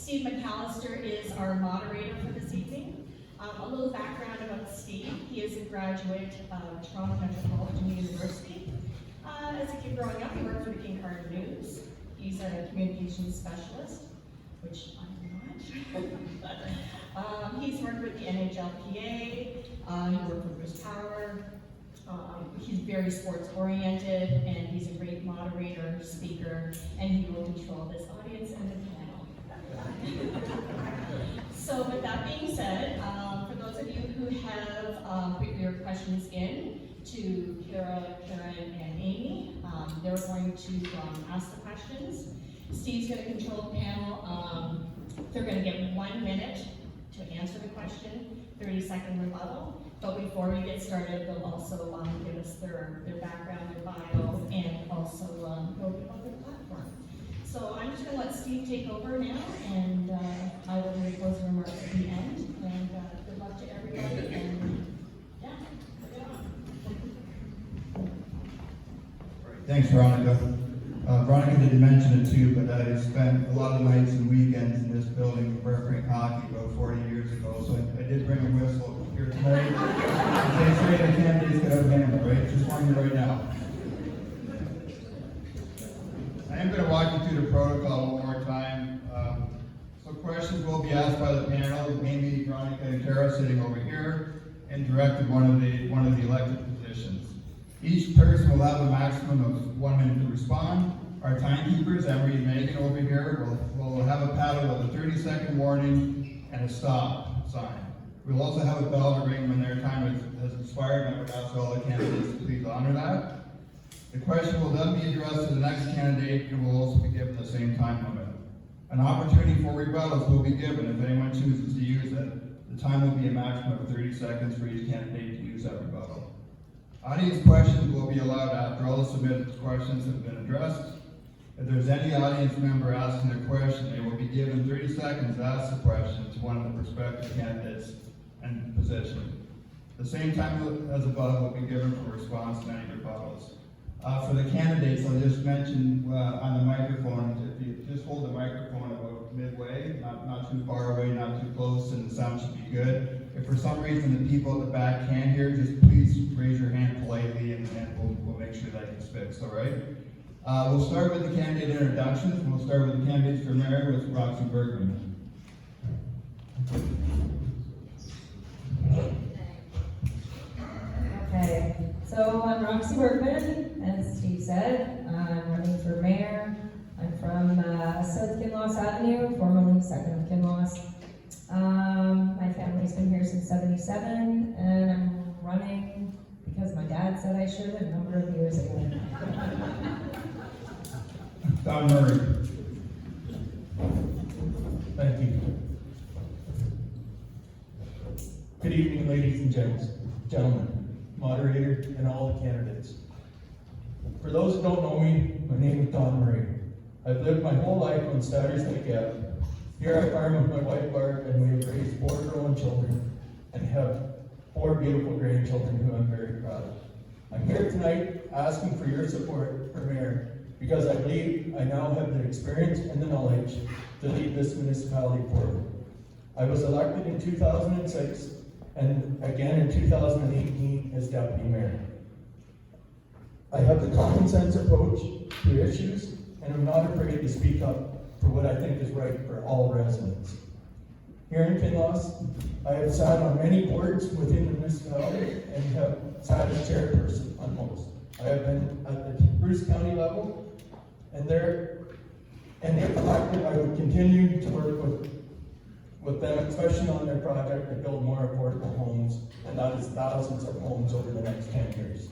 Steve McAllister is our moderator for this evening. A little background about Steve. He is a graduate of Toronto Metropolitan University. As a kid growing up, he worked for the King Carter News. He's a communications specialist, which I'm not. He's worked with the NHLPA. He worked with Bruce Power. He's very sports oriented, and he's a great moderator, speaker, and he will control this audience and the panel. So with that being said, for those of you who have put your questions in to Karen, and Amy, they're going to ask the questions. Steve's going to control the panel. They're going to get 1 minute to answer the question, 30-second rebuttal. But before we get started, they'll also give us their background, their bio, and also go about their platform. So I'm just going to let Steve take over now, and I will make closing remarks at the end. And good luck to everybody, and yeah, bring it on. Thanks, Veronica. Veronica didn't mention it too, but I spent a lot of nights and weekends in this building refereeing hockey about 40 years ago, so I did bring a whistle here tonight. In case any of the candidates could have a hand, right? Just warning you right now. I am going to walk you through the protocol one more time. So questions will be asked by the panel, Amy, Veronica, and Tara sitting over here, and directed one of the elected positions. Each person will have a maximum of 1 minute to respond. Our timekeepers, Emery and Megan over here, will have a paddle with a 30-second warning and a stop sign. We'll also have a bell to ring when their time has expired, and I would ask all the candidates to please honor that. The question will then be addressed to the next candidate and will also be given the same time limit. An opportunity for rebuttals will be given if anyone chooses to use it. The time will be a maximum of 30 seconds for each candidate to use that rebuttal. Audience questions will be allowed after all the submitted questions have been addressed. If there's any audience member asking their question, they will be given 30 seconds to ask the question to one of the prospective candidates and position. The same time as above will be given for response to any rebuttals. For the candidates, I'll just mention on the microphone, if you just hold the microphone about midway, not too far away, not too close, and the sound should be good. If for some reason the people at the back can't hear, just please raise your hand politely and we'll make sure that gets fixed, all right? We'll start with the candidate introductions. We'll start with the candidates for mayor with Roxy Bergman. Okay, so I'm Roxy Bergman, as Steve said. I'm running for mayor. I'm from South Kinloss Avenue, formerly 2nd of Kinloss. My family's been here since '77, and I'm running because my dad said I should a number of years ago. Don Murray. Thank you. Good evening, ladies and gentlemen, moderator, and all the candidates. For those who don't know me, my name is Don Murray. I've lived my whole life on Statters Lake Ave. Here I farm with my wife Barb, and we have raised 4 grown children and have 4 beautiful grandchildren who I'm very proud of. I'm here tonight asking for your support for mayor because I believe I now have the experience and the knowledge to lead this municipality forward. I was elected in 2006 and again in 2018 as deputy mayor. I have the common sense approach to issues and I'm not afraid to speak up for what I think is right for all residents. Here in Kinloss, I have sat on many boards within the municipality and have sat as chairperson on most. I have been at the Bruce County level, and if elected, I would continue to work with them, especially on their project to build more affordable homes, and that is thousands of homes over the next 10 years.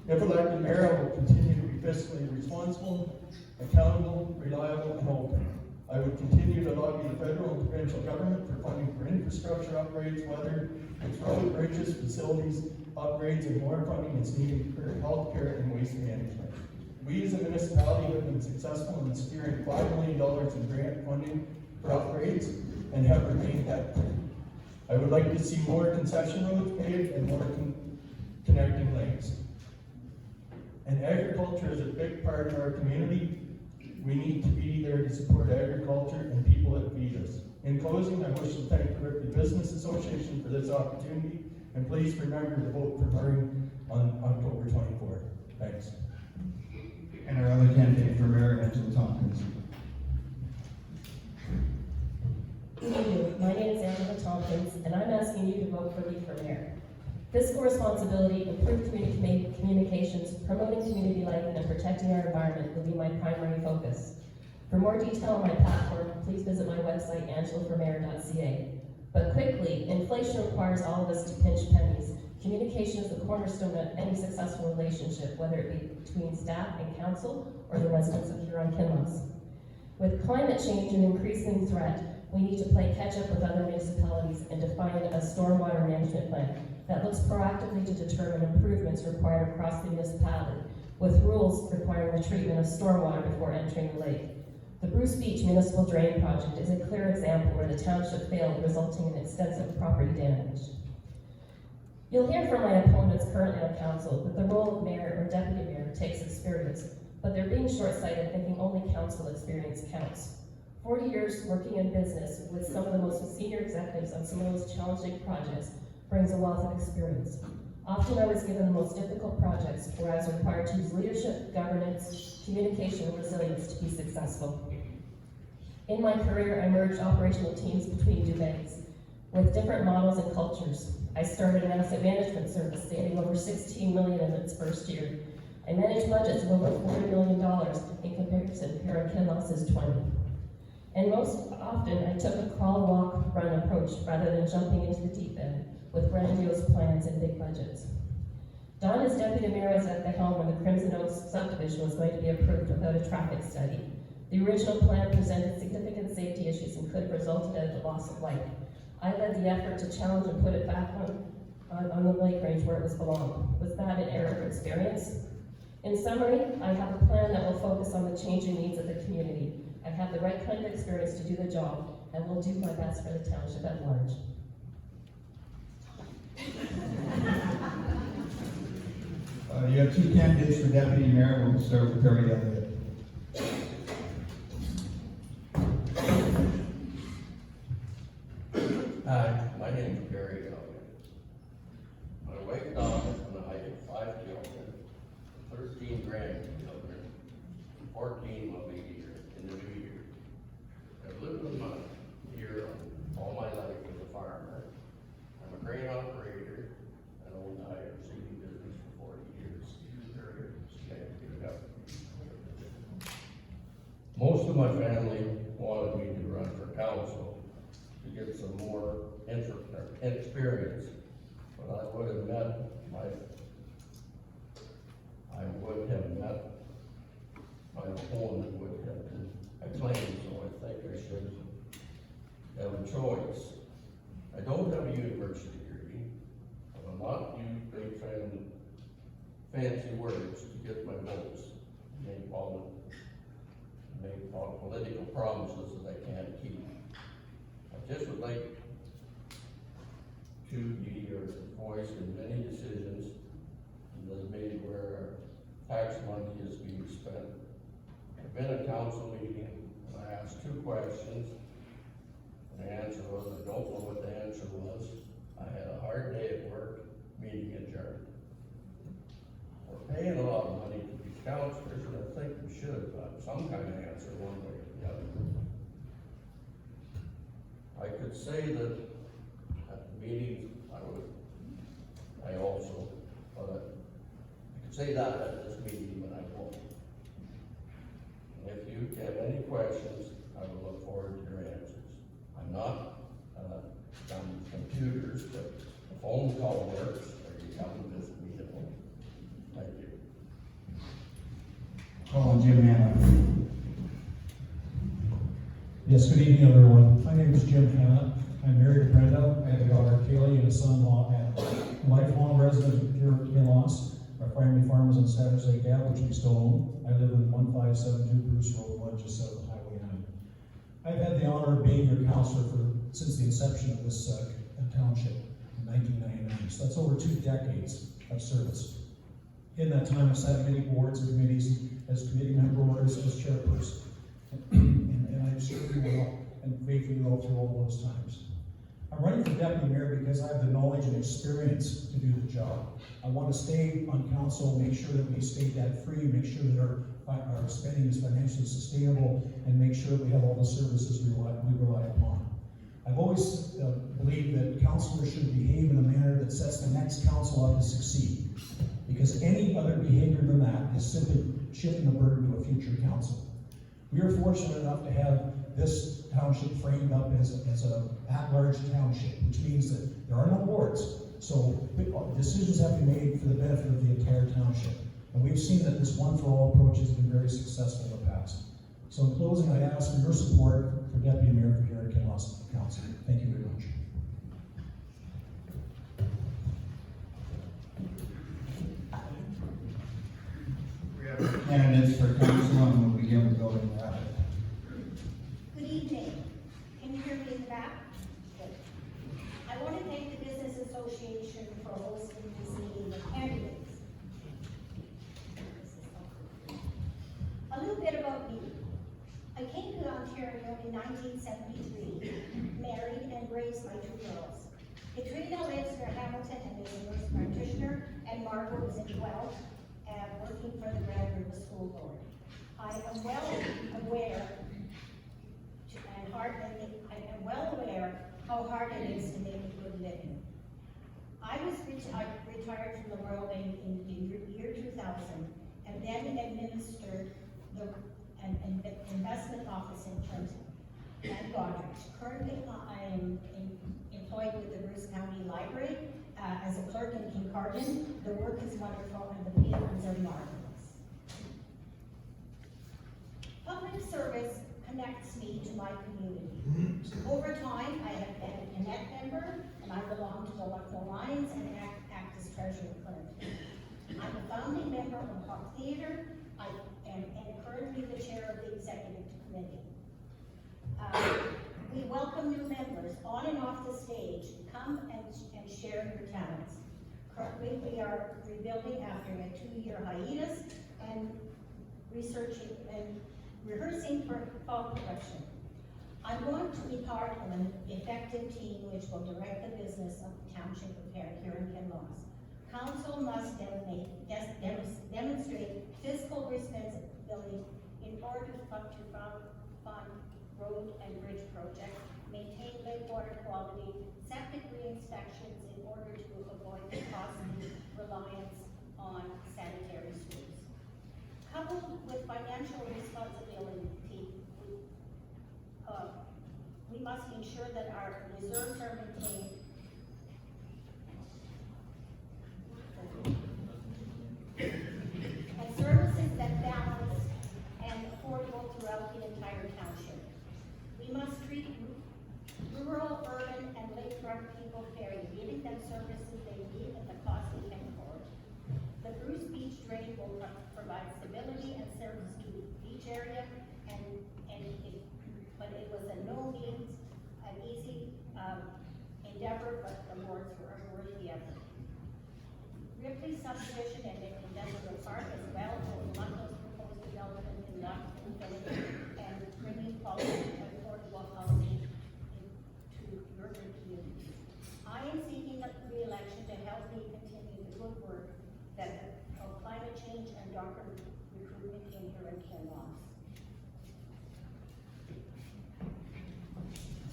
If elected mayor, I will continue to be fiscally responsible, accountable, reliable, and open. I would continue to lobby the federal and provincial government for funding for infrastructure upgrades, whether it's road, bridges, facilities, upgrades, and more funding is needed for healthcare and waste management. We as a municipality have been successful in securing $5 million in grant funding for upgrades and have remained debt-free. I would like to see more concession roads paved and more connecting lanes. And agriculture is a big part of our community. We need to be there to to support agriculture and people that feed us. In closing, I wish to thank the Ripley Business Association for this opportunity, and please remember to vote for Murray on October 24th. Thanks. And our other candidate for mayor, Angela Tompkins. Good evening. My name is Angela Tompkins, and I'm asking you to vote for me for mayor. Fiscal responsibility, improved communications, promoting community life, and protecting our environment will be my primary focus. For more detail on my platform, please visit my website, angelaformayor.ca. But quickly, inflation requires all of us to pinch pennies. Communication is the cornerstone of any successful relationship, whether it be between staff and council or the residents of Huron-Kinloss. With climate change an increasing threat, we need to play catch up with other municipalities and define a stormwater management plan that looks proactively to determine improvements required across the municipality, with rules requiring the treatment of stormwater before entering the lake. The Bruce Beach Municipal Drain Project is a clear example where the township failed, resulting in extensive property damage. You'll hear from my opponents currently on council that the role of mayor or deputy mayor takes experience, but they're being short-sighted, thinking only council experience counts. 40 years working in business with some of the most senior executives on some of the most challenging projects brings a wealth of experience. Often I was given the most difficult projects where I was required to use leadership, governance, communication, and resilience to be successful. In my career, I merged operational teams between two banks with different models and cultures. I started an asset management service, saving over $16 million in its first year. I managed budgets of over $40 million in comparison to Huron-Kinloss's $20 million. And most often, I took a crawl, walk, run approach rather than jumping into the deep end with grandiose plans and big budgets. Don, as deputy mayor, was at the helm when the Crimson Oaks subdivision was going to be approved without a traffic study. The original plan presented significant safety issues and could have resulted in the loss of life. I led the effort to challenge and put it back on the lake range where it was belonged. Was that an error of experience? In summary, I have a plan that will focus on the changing needs of the community. I have the right kind of experience to do the job, and will do my best for the township at large. You have two candidates for deputy mayor. We'll start with Perry Elliott. Hi, my name is Barry Elliott. My wife Donna and I have 5 children, 13 grandchildren, 14 will be here in the new year. I've lived with my here all my life as a farmer. I'm a grain operator and owned a higher seeding business for 40 years. Most of my family wanted me to run for council to get some more experience, but I would have met my opponent would have been acclaimed, so I think I should have a choice. I don't have a university degree, but I'm not use big fancy words to get my votes, make political promises that I can't keep. I just would like to be your voice in many decisions that are made where tax money is being spent. I've been at council meeting and I asked 2 questions. And the answer was, I don't know what the answer was. I had a hard day at work, meeting adjourned. We're paying a lot of money to these counselors, and I think we should have some kind of answer one way or the other. I could say that at the meetings, I also, but I could say that at this meeting, but I won't. And if you have any questions, I will look forward to your answers. I'm not on computers, but the phone call works, or you come and visit me at home. Thank you. Call on Jim Hanna. Yes, good evening, everyone. My name is Jim Hanna. I'm married to Brenda. I have a daughter, Kaylee, and a son-in-law, Adam. Lifelong resident of Huron-Kinloss. Our family farm is on Savage Lake Ave, which we still own. I live in 1572 Bruce Road 1, just south of Highway 9. I've had the honor of being your counselor since the inception of this township in 1999. So that's over 2 decades of service. In that time, I've sat on many boards and committees as committee member or as chairperson. And go through all those times. I'm running for deputy mayor because I have the knowledge and experience to do the job. I want to stay on council, make sure that we stay debt-free, make sure that our spending is financially sustainable, and make sure that we have all the services we rely upon. I've always believed that councilors should behave in a manner that sets the next council up to succeed, because any other behavior than that is simply shifting the burden to a future council. We are fortunate enough to have this township framed up as a at-large township, which means that there are no wards. So decisions have to be made for the benefit of the entire township. And we've seen that this one-for-all approach has been very successful in the past. So in closing, I ask for your support for Deputy Mayor for here at Kinloss Council. Thank you very much. We have candidates for council, and we'll begin with Golden Rabbit. Good evening. Can you hear me in the back? Good. I want to thank the Business Association for hosting this meeting of candidates. A little bit about me. I came to Ontario in 1973, married and raised my two girls. Katrina lives near Hamilton and is a nurse practitioner, and Margaret is in Guelph and working for the Grand River School Board. I am well aware how hard it is to make a good living. I was retired from the Royal Bank in the year 2000 and then administered an investment office in Clinton and Goderich. Currently, I am employed with the Bruce County Library as a clerk in Kincardine. The work is wonderful and the patrons are marvelous. Public service connects me to my community. Over time, I have been a Connect member, and I belong to the Lucknow Lions and act as treasurer currently. I'm a founding member of Hawk Theatre, and currently the chair of the executive committee. We welcome new members on and off the stage. Come and share your talents. Currently, we are rebuilding after a 2-year hiatus and researching and rehearsing for fall production. I want to be part of an effective team which will direct the business of the township of here in Kinloss. Council must demonstrate fiscal responsibility in order to fund road and bridge projects, maintain lake water quality, septic re-inspections in order to avoid the costly reliance on sanitary streets. Coupled with financial responsibility, we must ensure that our reserves are maintained and services that balance and affordable throughout the entire township. We must treat rural, urban, and lakefront people fairly, giving them services they need at the cost they can afford. The Bruce Beach Drain will provide stability and service to the beach area, but it was a no means an easy endeavor, but the boards were worth the effort. Ripley subdivision and industrial park as well as Lucknow's proposed development in Lucknow Village and bringing quality and affordable housing to urban communities. I am seeking a re-election to help me continue the good work that of climate change and doctor recruitment in here in Kinloss.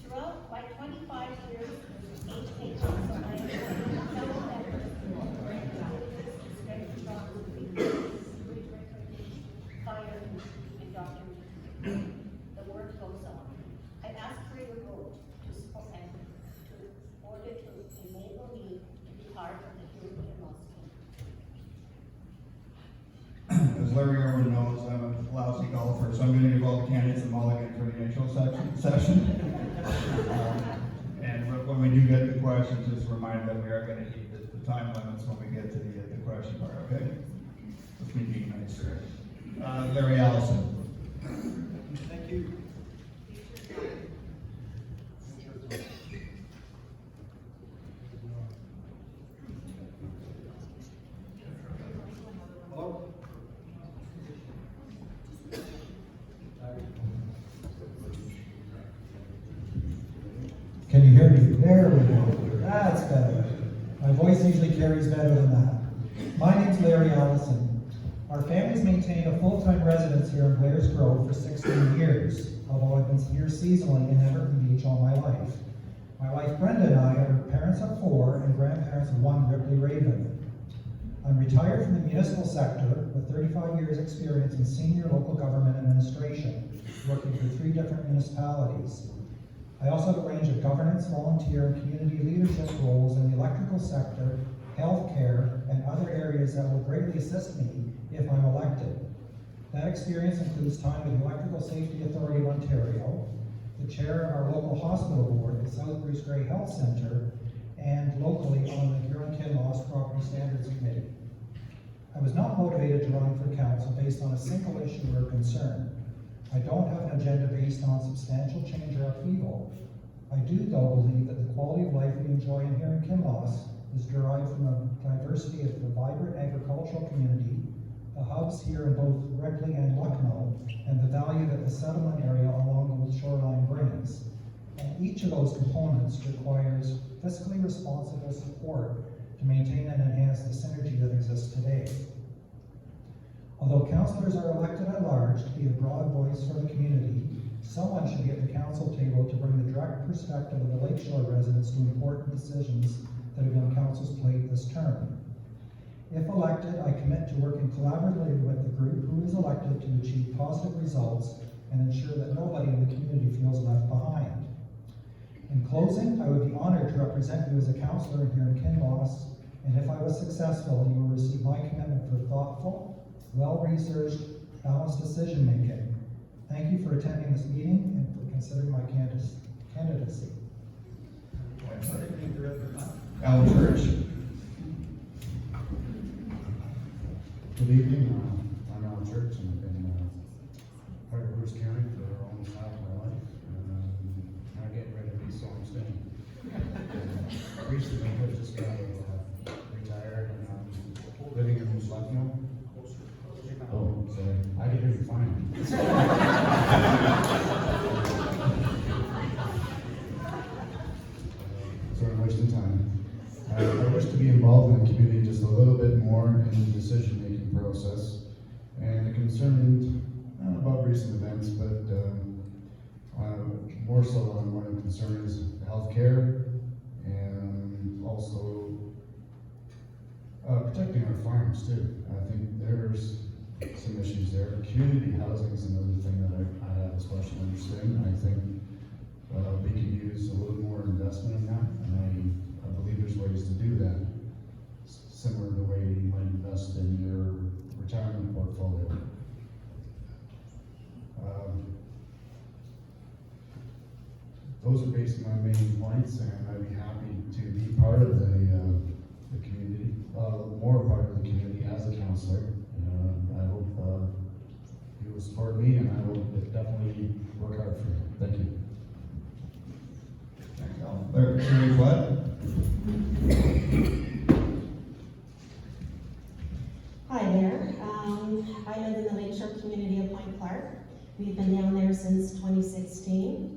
Throughout my 25 years as HK Council, I have worked fellow members fire and doctor. The work goes on. I ask for your vote to support and in order to enable me to be part of the Huron Kinloss team. As Larry Irwin knows, I'm a lousy golfer, so I'm going to give all the candidates a mulligan for the intro session. And when we do get the questions, just remind that we are going to heed the time limits when we get to the question part, okay? With me being nice, sir. Larry Allison. Thank you. Hello? Can you hear me? There we go. That's better. My voice usually carries better than that. My name's Larry Allison. Our family's maintained a full-time residence here in Blair's Grove for 16 years, although I've been here seasonally in Everton Beach all my life. My wife Brenda and I are parents of 4 and grandparents of 1 Ripley Raven. I'm retired from the municipal sector with 35 years experience in senior local government administration, working for 3 different municipalities. I also have a range of governance, volunteer, and community leadership roles in the electrical sector, healthcare, and other areas that will greatly assist me if I'm elected. That experience includes time with the Electrical Safety Authority of Ontario, the chair of our local hospital board, the South Bruce Grey Health Centre, and locally on the Huron-Kinloss Property Standards Committee. I was not motivated to run for council based on a single issue or concern. I don't have an agenda based on substantial change or upheaval. I do, though, believe that the quality of life we enjoy in Huron-Kinloss is derived from a diversity of the vibrant agricultural community, the hubs here in both Ripley and Lucknow, and the value that the settlement area along the shoreline brings. And each of those components requires fiscally responsible support to maintain and enhance the synergy that exists today. Although councillors are elected at large to be a broad voice for the community, someone should be at the council table to bring the direct perspective of the Lakeshore residents to important decisions that have been on council's plate this term. If elected, I commit to working collaboratively with the group who is elected to achieve positive results and ensure that nobody in the community feels left behind. In closing, I would be honored to represent you as a councillor here in Kinloss, and if I was successful, you will receive my commitment for thoughtful, well-researched, balanced decision-making. Thank you for attending this meeting and for considering my candidacy. Alan Church. Good evening, I'm Alan Church, and I've been part of Bruce County for almost half my life, and I'm getting ready to be, so I'm staying. Recently, I just got retired, and I'm living in Lucknow. Oh, sorry, I can hear you fine. Sorry, I'm wasting time. I wish to be involved in the community just a little bit more in the decision-making process, and concerned about recent events, but more so on what I'm concerned is healthcare and also protecting our farms too. I think there's some issues there. Community housing is another thing that I have a special interest in. I think we can use a little more investment in that, and I believe there's ways to do that, similar to the way you might invest in your retirement portfolio. Those are basically my main points, and I'd be happy to be part of the community, more part of the community as a councillor. I hope you will support me, and I will definitely work hard for you. Thank you. Thanks, Alan. Larry Flood. Hi there. I live in the Lakeshore community of Point Clark. We've been down there since 2016.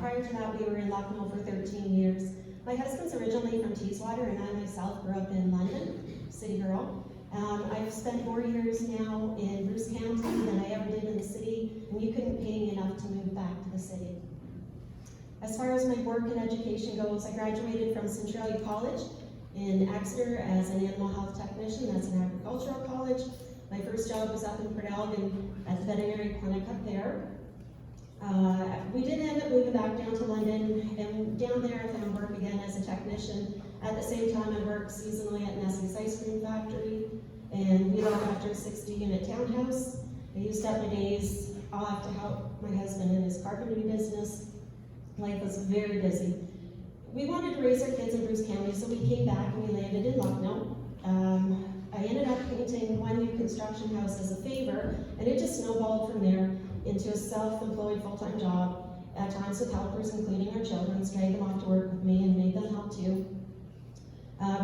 Prior to that, we were in Lucknow for 13 years. My husband's originally from Teeswater, and I myself grew up in London, city girl. I've spent more years now in Bruce County than I ever did in the city, and you couldn't pay me enough to move back to the city. As far as my work and education goes, I graduated from Centralia College in Exeter as an animal health technician. That's an agricultural college. My first job was up in Port Elgin at the veterinary clinic up there. We did end up moving back down to London, and down there I found work again as a technician. At the same time, I worked seasonally at Nestle's ice cream factory, and we lived after a 60-unit townhouse. I used up my days off to help my husband in his carpentry business. Life was very busy. We wanted to raise our kids in Bruce County, so we came back and we landed in Lucknow. I ended up painting one new construction house as a favor, and it just snowballed from there into a self-employed full-time job, at times with helpers, including our children, drag them off to work with me and made them help too.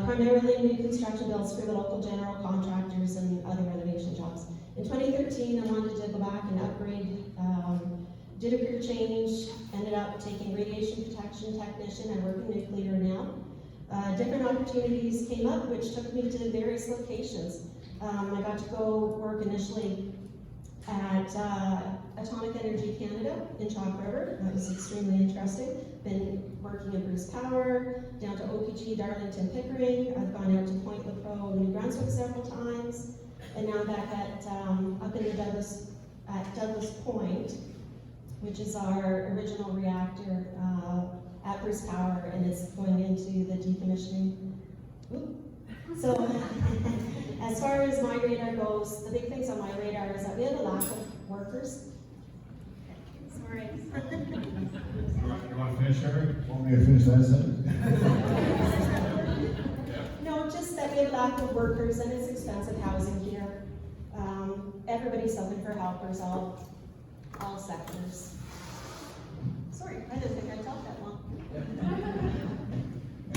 Primarily new construction builds for the local general contractors and other renovation jobs. In 2013, I wanted to go back and upgrade did a career change, ended up taking radiation protection technician. I work in nuclear now. Different opportunities came up, which took me to various locations. I got to go work initially at Atomic Energy Canada in Chalk River. That was extremely interesting. Been working in Bruce Power, down to OPG, Darlington, Pickering. I've gone out to Point Lepreau, New Brunswick several times, and now back at up in the Douglas Point, which is our original reactor at Bruce Power, and it's going into the decommissioning. Ooh. So, as far as my radar goes, the big things on my radar is that we have a lack of workers. Sorry. You want to finish, Sherry? Want me to finish that sentence? No, just that we have a lack of workers, and it's expensive housing here. Everybody's looking for helpers, all sectors. Sorry, I didn't think I talked that long.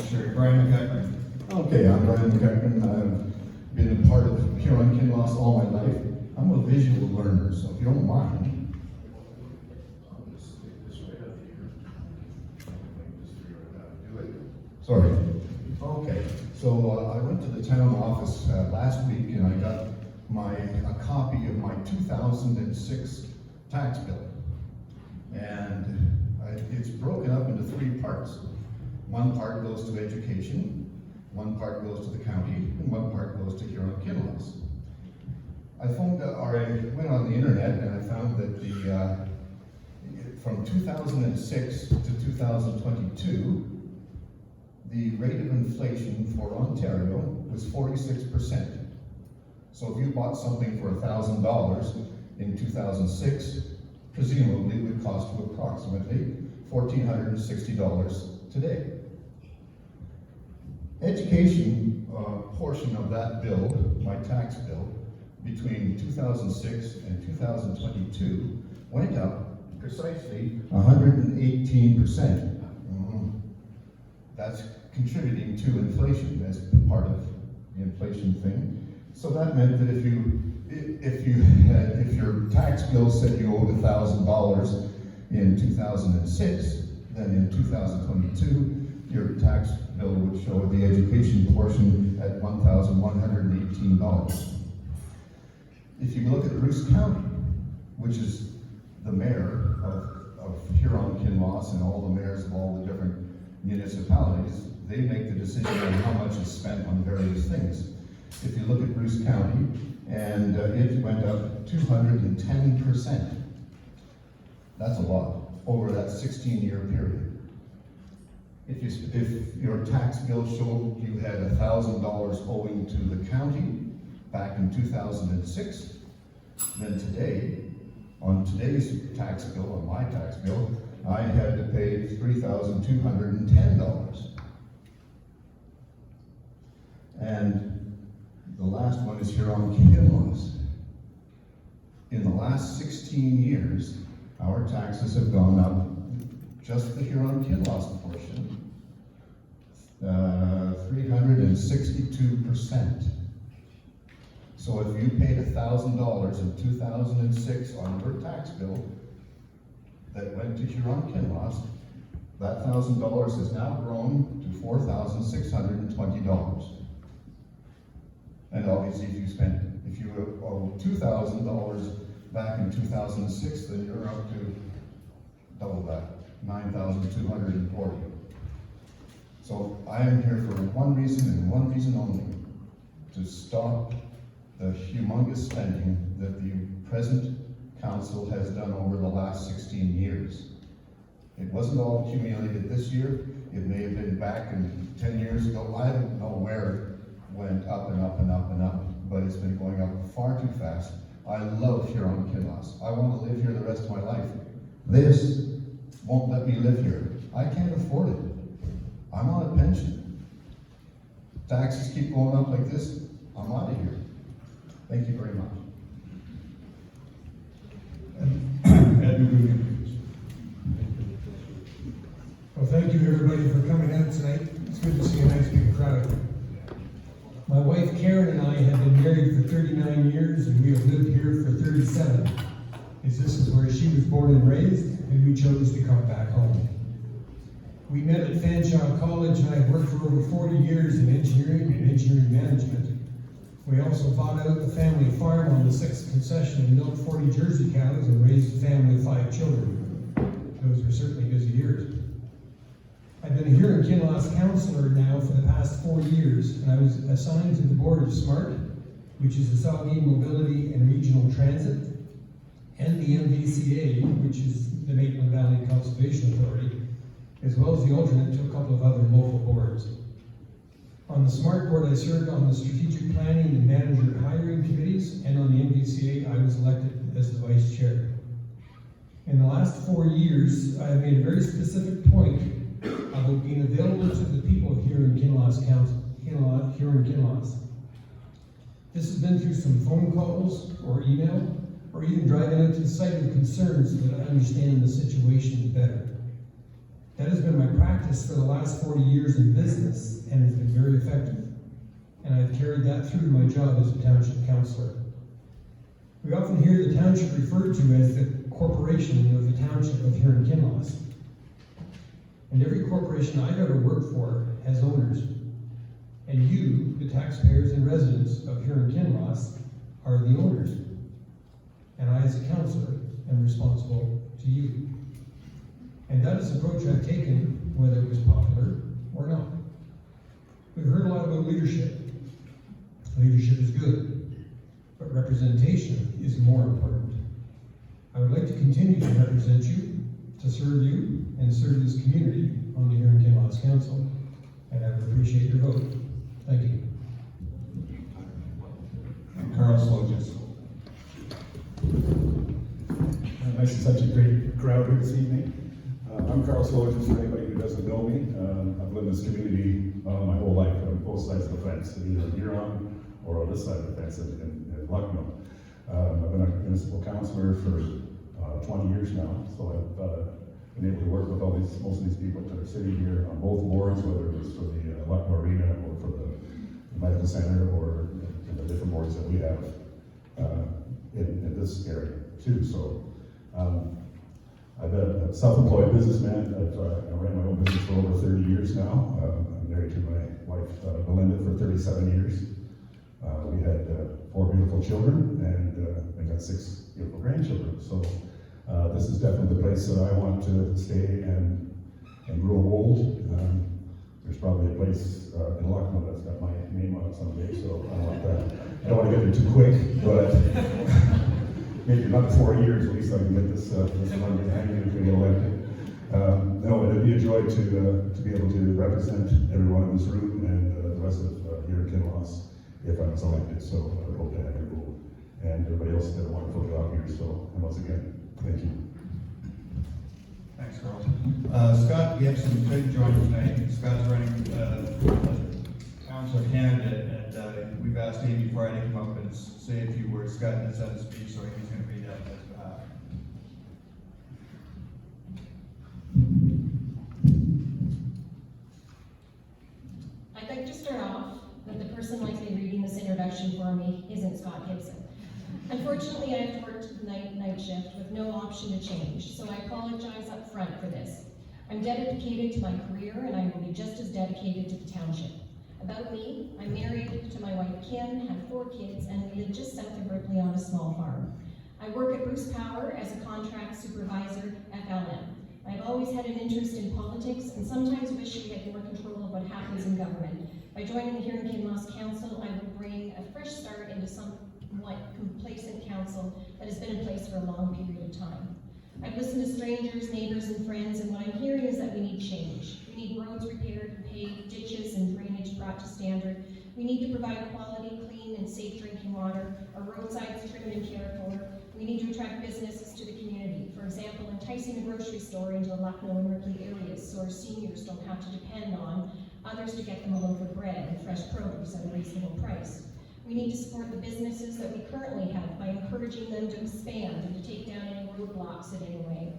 Sherry, Brian McEachran. Okay, I'm Brian McEachran. I've been a part of Huron-Kinloss all my life. I'm a visual learner, so if you don't mind. I'll just stick this right up here. Just figure out how to do it. Sorry. Okay, so I went to the town office last week and I got a copy of my 2006 tax bill. And it's broken up into 3 parts. One part goes to education, one part goes to the county, and one part goes to Huron-Kinloss. I went on the internet and I found that from 2006 to 2022, the rate of inflation for Ontario was 46%. So if you bought something for $1,000 in 2006, presumably it would cost you approximately $1,460 today. Education portion of that bill, my tax bill, between 2006 and 2022 went up precisely 118%. That's contributing to inflation as part of the inflation thing. So that meant that if your tax bill said you owed $1,000 in 2006, then in 2022 your tax bill would show the education portion at $1,118. If you look at Bruce County, which is the mayor of Huron-Kinloss and all the mayors of all the different municipalities, they make the decision on how much is spent on various things. If you look at Bruce County, and it went up 210%. That's a lot over that 16-year period. If your tax bill showed you had $1,000 owing to the county back in 2006, then today, on today's tax bill, on my tax bill, I had to pay $3,210. And the last one is Huron-Kinloss. In the last 16 years, our taxes have gone up, just the Huron-Kinloss portion, 362%. So if you paid $1,000 in 2006 on your tax bill that went to Huron-Kinloss, that $1,000 has now grown to $4,620. And obviously if you owe $2,000 back in 2006, then you're up to double that, $9,240. So I am here for one reason and one reason only, to stop the humongous spending that the present council has done over the last 16 years. It wasn't all accumulated this year. It may have been back in 10 years ago. I don't know where it went up and up and up and up, but it's been going up far too fast. I love Huron-Kinloss. I want to live here the rest of my life. This won't let me live here. I can't afford it. I'm on a pension. Taxes keep going up like this, I'm out of here. Thank you very much. Well, thank you everybody for coming out tonight. It's good to see a nice big crowd. My wife Karen and I have been married for 39 years and we have lived here for 37. as this is where she was born and raised, and we chose to come back home. We met at Fanshawe College, and I worked for over 40 years in engineering and engineering management. We also bought out the family farm on the 6th concession and milked 40 Jersey cows and raised a family of 5 children. Those were certainly busy years. I've been a Huron Kinloss counselor now for the past 4 years, and I was assigned to the board of SMART, which is the Saugeen Mobility and Regional Transit, and the MVCA, which is the Maitland Valley Conservation Authority, as well as the alternate to a couple of other local boards. On the SMART board, I served on the strategic planning and manager hiring committees, and on the MVCA, I was elected as the vice chair. In the last 4 years, I have made a very specific point about being available to the people here in Kinloss Council, here in Kinloss. This has been through some phone calls or email, or even driving out to the site of concerns so that I understand the situation better. That has been my practice for the last 40 years in business, and has been very effective. And I've carried that through to my job as a township councillor. We often hear the township referred to as the corporation of the township of Huron Kinloss. And every corporation I've ever worked for has owners. And you, the taxpayers and residents of Huron Kinloss, are the owners. And I, as a councillor, am responsible to you. And that is the approach I've taken, whether it was popular or not. We've heard a lot about leadership. Leadership is good, but representation is more important. I would like to continue to represent you, to serve you, and serve this community on the Huron Kinloss Council, and I would appreciate your vote. Thank you. Carl Slogas. Nice and such a great crowd here this evening. I'm Carl Slogas, for anybody who doesn't know me. I've lived in this community my whole life on both sides of the fence, either in Huron or on this side of the fence in Lucknow. I've been a municipal councillor for 20 years now, so I've been able to work with most of these people that are sitting here on both boards, whether it was for the Lucknow Arena or for the medical center or the different boards that we have in this area too. So I've been a self-employed businessman. I ran my own business for over 30 years now. I'm married to my wife, Belinda, for 37 years. We had 4 beautiful children, and I got 6 beautiful grandchildren. So this is definitely the place that I want to stay and grow old. There's probably a place in Lucknow that's got my name on it someday, so I don't want to get there too quick, but maybe another 4 years at least I can get this one hanging if we get elected. No, it'd be a joy to be able to represent everyone in this room and the rest of here in Kinloss if I was elected. So I hope to have your vote. And everybody else did a wonderful job here. So once again, thank you. Thanks, Carl. Scott Gibson couldn't join tonight. Scott's running council candidate, and we've asked Amy Friday to come up and say a few words. Scott has had to speak, so he's going to read that on his behalf. I'd like to start off that the person likely reading this introduction for me isn't Scott Gibson. Unfortunately, I have to work the night shift with no option to change, so I apologize up front for this. I'm dedicated to my career, and I will be just as dedicated to the township. About me, I'm married to my wife Kim, have 4 kids, and we live just south of Ripley on a small farm. I work at Bruce Power as a contract supervisor, FLM. I've always had an interest in politics and sometimes wish we had more control of what happens in government. By joining the Huron Kinloss Council, I would bring a fresh start into somewhat complacent council that has been in place for a long period of time. I've listened to strangers, neighbors, and friends, and what I'm hearing is that we need change. We need roads repaired and paved, ditches and drainage brought to standard. We need to provide quality, clean, and safe drinking water, our roadsides trimmed and cared for. We need to attract businesses to the community. For example, enticing a grocery store into the Lucknow and Ripley areas so our seniors don't have to depend on others to get them a loaf of bread and fresh produce at a reasonable price. We need to support the businesses that we currently have by encouraging them to expand and to take down any roadblocks in any way.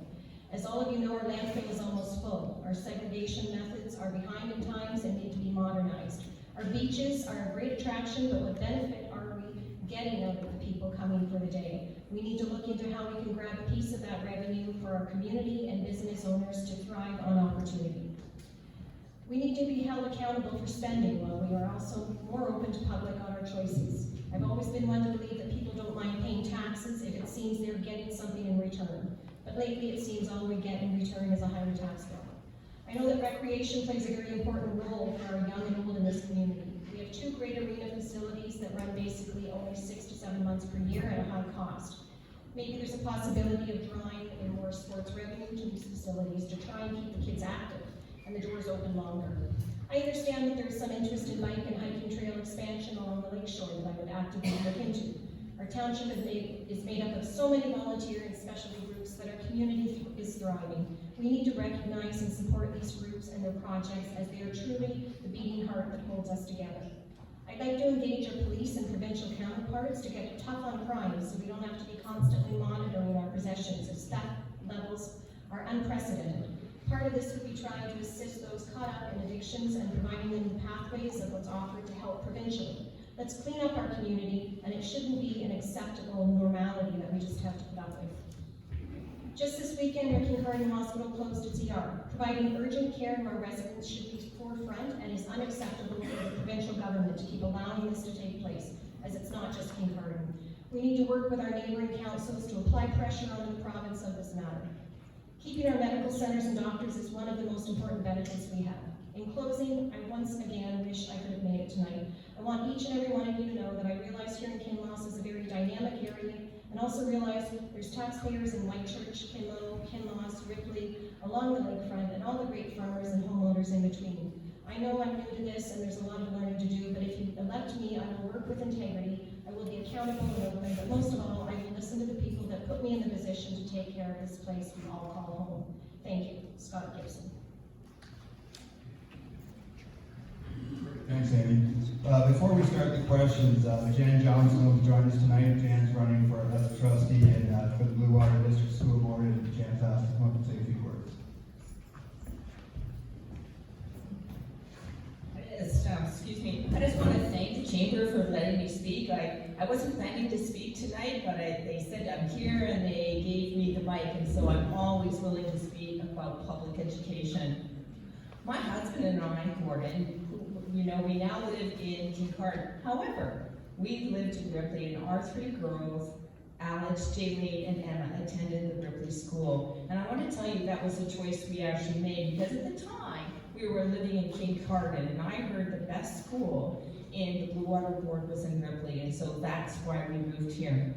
As all of you know, our landfill is almost full. Our segregation methods are behind in times and need to be modernized. Our beaches are a great attraction, but what benefit are we getting out of the people coming for the day? We need to look into how we can grab a piece of that revenue for our community and business owners to thrive on opportunity. We need to be held accountable for spending while we are also more open to public on our choices. I've always been one to believe that people don't mind paying taxes if it seems they're getting something in return. But lately it seems all we get in return is a higher tax bill. I know that recreation plays a very important role for our young and old in this community. We have 2 great arena facilities that run basically only 6 to 7 months per year at a high cost. Maybe there's a possibility of drawing in more sports revenue to these facilities to try and keep the kids active and the doors open longer. I understand that there is some interest in bike and hiking trail expansion along the lake shore that I would actively look into. Our township is made up of so many volunteer and specialty groups that our community is thriving. We need to recognize and support these groups and their projects as they are truly the beating heart that holds us together. I'd like to engage our police and provincial counterparts to get tough on crime so we don't have to be constantly monitoring our possessions as theft levels are unprecedented. Part of this would be trying to assist those caught up in addictions and providing them the pathways of what's offered to help provincially. Let's clean up our community, and it shouldn't be an acceptable normality that we just have to put up with. Just this weekend, Ripley Hospital closed its ER. Providing urgent care to our residents should be forefront and is unacceptable for the provincial government to keep allowing this to take place, as it's not just Kincardine. We need to work with our neighboring councils to apply pressure on the province of this matter. Keeping our medical centers and doctors is one of the most important benefits we have. In closing, I once again wish I could have made it tonight. I want each and every one of you to know that I realize here in Kinloss is a very dynamic area, and also realize there's taxpayers in Whitechurch, Kinloss, Ripley, along the lakefront, and all the great farmers and homeowners in between. I know I'm new to this, and there's a lot of learning to do, but if you elect me, I will work with integrity, I will be accountable and open, but most of all, I will listen to the people that put me in the position to take care of this place we all call home. Thank you. Scott Gibson. Thanks, Amy. Before we start the questions, Jan Johnson will join us tonight. Jan's running for as a trustee for the Blue Water District School Board, and Jan's asked to come up and say a few words. I just want to thank the Chamber for letting me speak. I wasn't planning to speak tonight, but they said I'm here and they gave me the mic, and so I'm always willing to speak about public education. My husband and I, Gordon, we now live in Kincardine. However, we lived in Ripley, and our 3 girls, Alex, Jaylene, and Emma, attended the Ripley School. And I want to tell you that was a choice we actually made, because at the time, we were living in Kincardine, and I heard the best school in the Blue Water Board was in Ripley, and so that's why we moved here.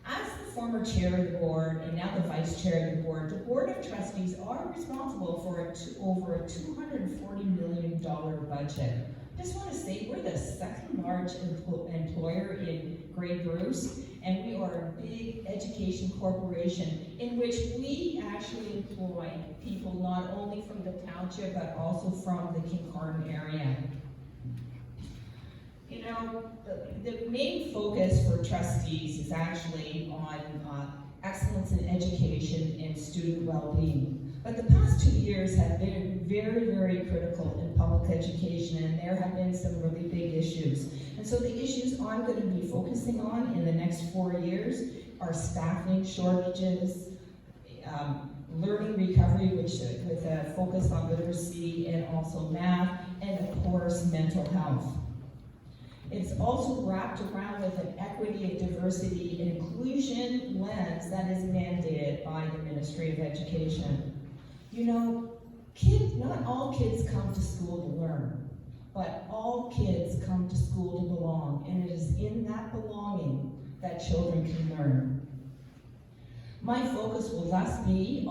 As the former chair of the board, and now the vice chair of the Board of Trustees are responsible for over a $240 million budget. I just want to say we're the 2nd largest employer in Grey Bruce, and we are a big education corporation in which we actually employ people not only from the township but also from the Kincardine area. The main focus for trustees is actually on excellence in education and student well-being. But the past 2 years have been very, very critical in public education, and there have been some really big issues. And so the issues I'm going to be focusing on in the next 4 years are staffing shortages, learning recovery, which with a focus on literacy and also math, and of course, mental health. It's also wrapped around with an equity and diversity and inclusion lens that is mandated by the Ministry of Education. Not all kids come to school to learn, but all kids come to school to belong, and it is in that belonging that children can learn. My focus will thus be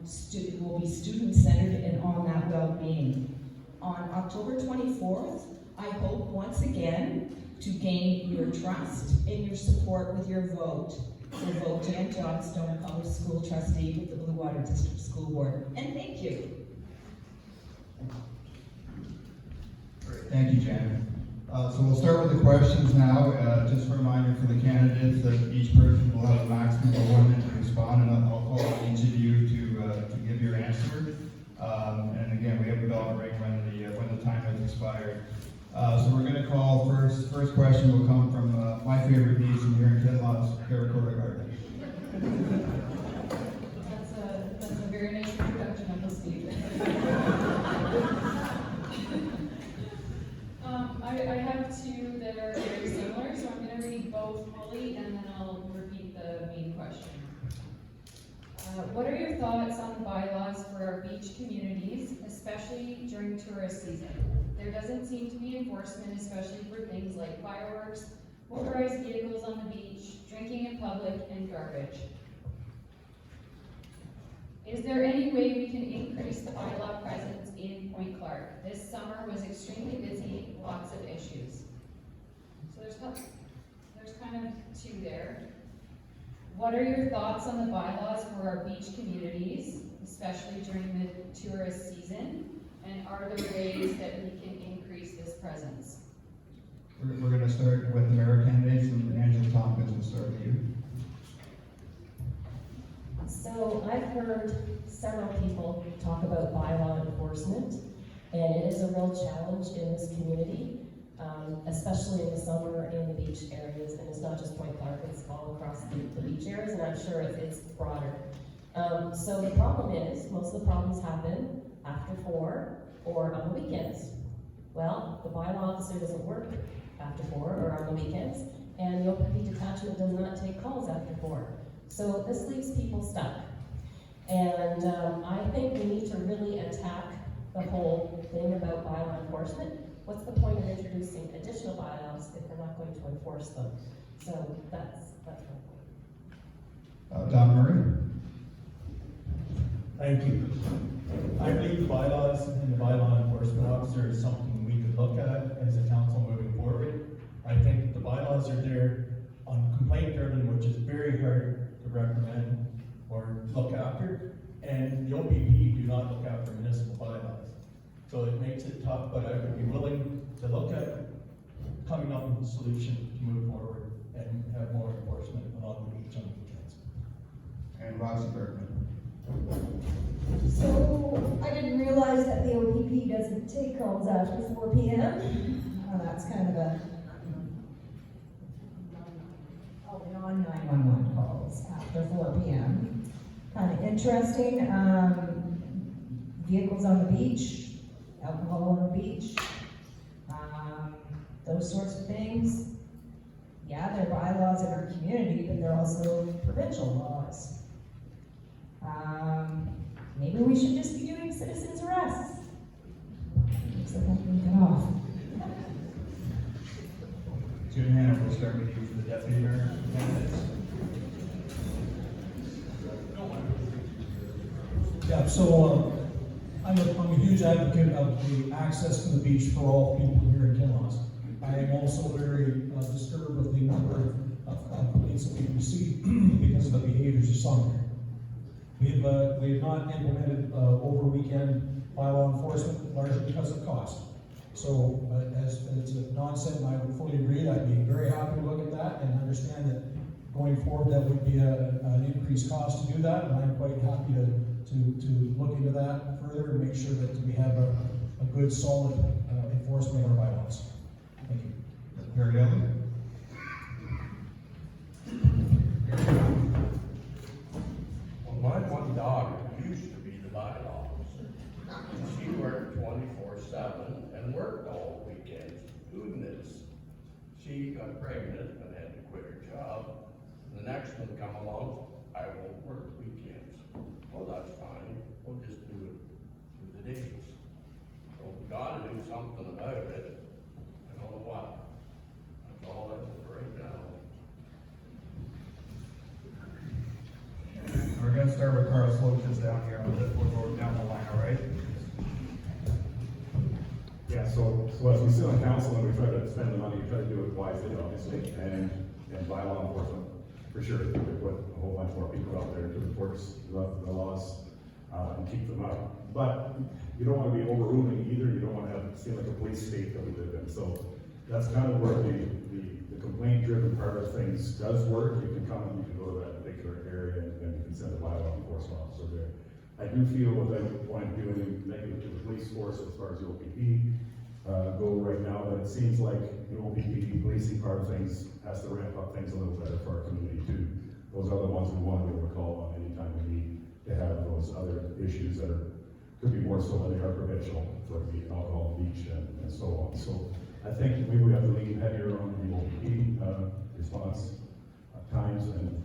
student-centered and on that well-being. On October 24th, I hope once again to gain your trust and your support with your vote. So vote Jan Johnstone, Public School Trustee with the Blue Water District School Board. And thank you. Thank you, Jan. So we'll start with the questions now. Just a reminder for the candidates that each person will have a maximum of 1 minute to respond, and I'll call on each of you to give your answer. And again, we have a bell ring when the time has expired. So we're gonna call first question will come from, my favorite beach in here in Kinloss, Carricoda Garden. That's a very nice introduction, Uncle Steve. I have two that are very similar, so I'm gonna read both fully and then I'll repeat the main question. What are your thoughts on the bylaws for our beach communities, especially during tourist season? There doesn't seem to be enforcement, especially for things like fireworks, motorized vehicles on the beach, drinking in public, and garbage. Is there any way we can increase the bylaw presence in Point Clark? This summer was extremely busy, lots of issues. So there's kind of two there. What are your thoughts on the bylaws for our beach communities, especially during the tourist season? And are there ways that we can increase this presence? We're gonna start with the mayor candidates, and Angela Tompkins will start with you. So I've heard several people talk about bylaw enforcement, and it is a real challenge in this community, especially in the summer in the beach areas, and it's not just Point Clark, it's all across the beach areas, and I'm sure it's broader. So the problem is, most of the problems happen after 4 or on the weekends. Well, the bylaw officer doesn't work after 4 or on the weekends, and the open beach detachment does not take calls after 4. So this leaves people stuck. And I think we need to really attack the whole thing about bylaw enforcement. What's the point of introducing additional bylaws if we're not going to enforce them? So that's my point. Don Murray. Thank you. I believe the bylaws and the bylaw enforcement officer is something we could look at as a council moving forward. I think the bylaws are there on complaint driven, which is very hard to recommend or look after, and the OPP do not look after municipal bylaws. So it makes it tough, but I would be willing to look at coming up with a solution to move forward and have more enforcement along the beach on the weekends. And Roxy Bergman. So, I didn't realize that the OPP doesn't take calls after 4 p.m. That's kind of a, non-911 calls after 4 p.m. Kind of interesting. Vehicles on the beach, alcohol on the beach, those sorts of things. Yeah, they're bylaws in our community, but they're also provincial laws. Maybe we should just be doing citizens arrests. Looks like I'm being cut off. Jim Hannah, we'll start with you for the deputy mayor candidates. Yeah, so I'm a huge advocate of the access to the beach for all people here in Kinloss. I am also very disturbed with the number of complaints that we receive because of the behaviors of some here. We have not implemented over weekend bylaw enforcement largely because of cost. So as a non-citizen, I would fully agree. I'd be very happy to look at that and understand that going forward that would be an increased cost to do that, and I'm quite happy to look into that further and make sure that we have a good, solid enforcement of our bylaws. Thank you. Perry Elliott. Well, my one daughter used to be the bylaw officer. She worked 24/7 and worked all weekends doing this. She got pregnant and had to quit her job. The next one come along, I won't work weekends. Well, that's fine, we'll just do it through the days. So we gotta do something about it. I don't know what. That's all I know right now. We're gonna start with Carl Slotis down here, we'll go down the line, all right? Yeah, so as we sit on council and we try to spend the money, we try to do it wisely, obviously, and bylaw enforcement, for sure. We could put a whole bunch more people out there to enforce the laws, and keep them up. But you don't want to be overruling either, you don't want to seem like a police state that we live in. So that's kind of where the complaint-driven part of things does work. You can come and you can go to that particular area and you can send a bylaw enforcement officer there. I do feel without wanting to do anything negative to the police force as far as the OPP, go right now, but it seems like the OPP policing part of things has to ramp up things a little better for our community too. Those are the ones we want to be able to call on anytime we need to have those other issues that could be more so when they are provincial, for the alcohol, beach, and so on. So I think we would have to lean heavier on the OPP response times and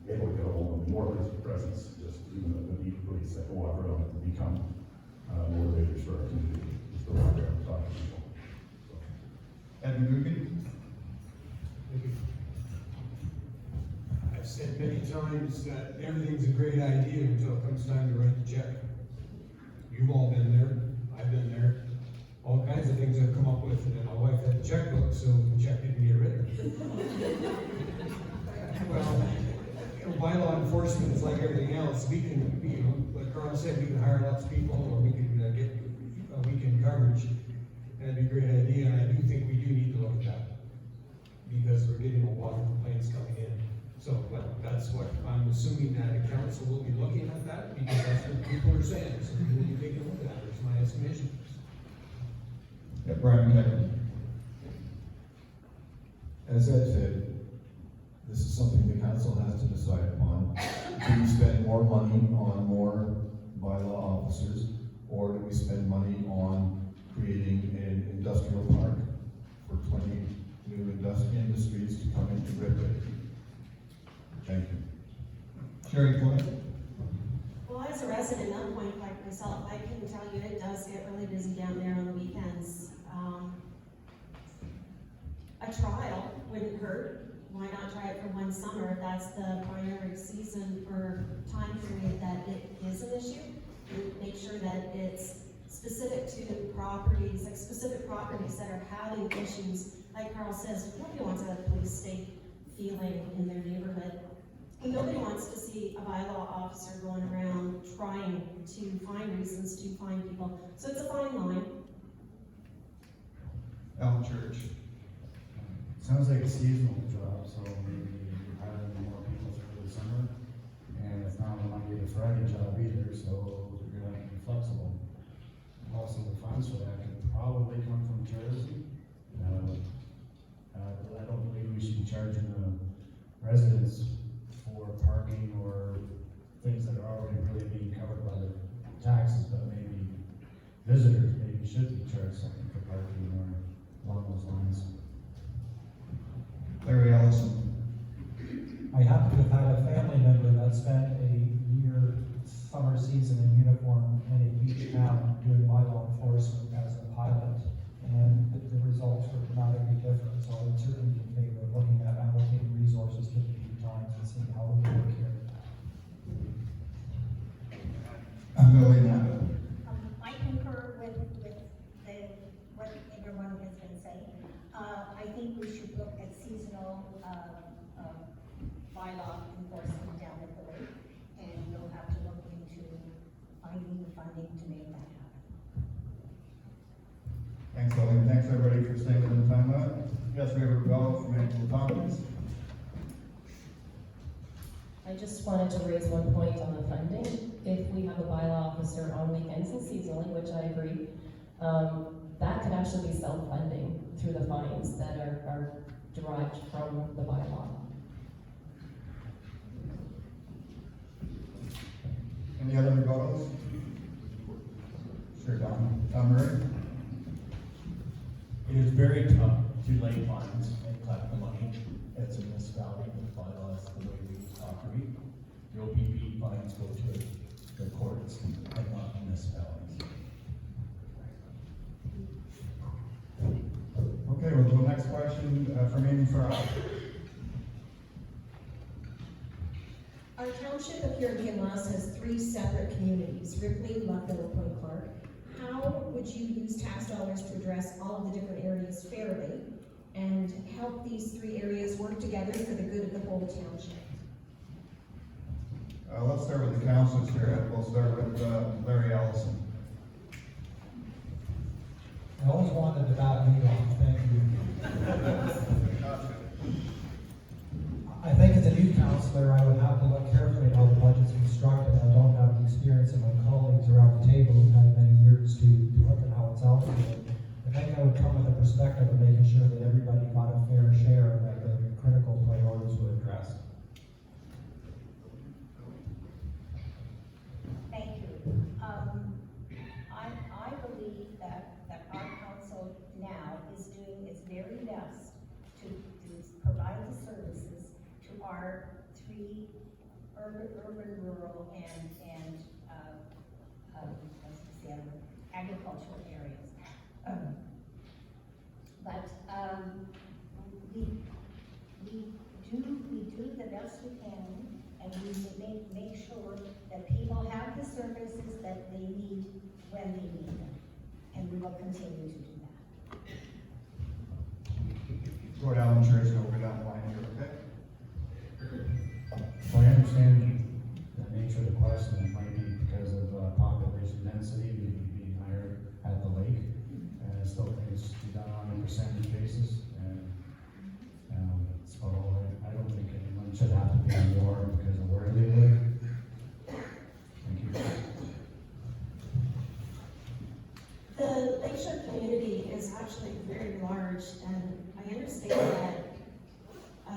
able to get a hold of more presence, just even the beat police that go out around to become motivators for our community. Just go out there and talk to people. Edmund Dugan? I've said many times that everything's a great idea until it comes time to write the check. You've all been there, I've been there. All kinds of things I've come up with, and then my wife had a checkbook, so the check didn't get written. Well, bylaw enforcement is like everything else. We can, like Carl said, we can hire lots of people, or we can get weekend coverage. That'd be a great idea, and I do think we do need to look at that, because we're getting a lot of complaints coming in. So, well, that's what I'm assuming that the council will be looking at that, because that's what people are saying. So we will be taking a look at that. There's my estimation. Yeah, Brian McKechnie. As Ed said, this is something the council has to decide upon. Do we spend more money on more bylaw officers, or do we spend money on creating an industrial park for 20 new industries to come into Ripley? Thank you. Sherry Floyd? Well, as a resident of Point Clark myself, I can tell you it does get really busy down there on the weekends. A trial wouldn't hurt. Why not try it for one summer if that's the primary season or time period that it is an issue? And make sure that it's specific to properties, like specific properties that are having issues. Like Carl says, nobody wants a police state feeling in their neighborhood. And nobody wants to see a bylaw officer going around trying to find reasons to find people. So it's a fine line. Alan Church? Sounds like a seasonal job, so maybe you're hiring more people for the summer, and it's not a Monday to Friday job either, so you're gonna have to be flexible. Also, the funds for that could probably come from tourism. I don't believe we should be charging the residents for parking or things that are already really being covered by the taxes, but maybe visitors maybe should be charged something for parking or along those lines. Larry Ellison? I happen to have had a family member that spent a year summer season in uniform in a beach town doing bylaw enforcement as a pilot, and the results were dramatically different. So I would certainly be in favor of looking at allocating resources to the beach times and seeing how we work here. I'm going now. I concur with what everyone has been saying. I think we should look at seasonal bylaw enforcement down at the lake, and we'll have to look into finding the funding to make that happen. Thanks, Lillian. Thanks, everybody, for staying within the time limit. Yes, we have a rebuttal from Angela Tompkins. I just wanted to raise one point on the funding. If we have a bylaw officer on weekends and seasonally, which I agree, that could actually be self-funding through the fines that are derived from the bylaw. Any other rebuttals? Sure, Tom Murray? It is very tough to lay fines and collect the money. It's a municipality with bylaws, the way we operate. The OPP fines go to the courts and not municipalities. Okay, we'll go next question from Amy Farrell. Our township of European Loss has 3 separate communities, Ripley, Lupton, and Point Clark. How would you use tax dollars to address all of the different areas fairly and help these 3 areas work together for the good of the whole township? Let's start with the councilors here. We'll start with Larry Ellison. I always wanted to bat me off, thank you. I think as a new councillor, I would have to look carefully at how the budget's constructed. I don't have the experience of my colleagues around the table who've had many years to look at how it's allocated. I think perspective of making sure that everybody got a fair share and that the critical priorities were addressed. Thank you. I believe that our council now is doing its very best to provide the services to our three urban, rural, and what's the other one? Agricultural areas. But we do the best we can, and we make sure that people have the services that they need when they need them. And we will continue to do that. Go down the church and over down the line here, okay? So I understand the nature of the question, it might be because of population density, maybe being higher at the lake. And I still think it should be done on a percentage basis, and so I don't think anyone should have to pay more because of where they live. Thank you. The Lakeshore community is actually very large, and I understand that a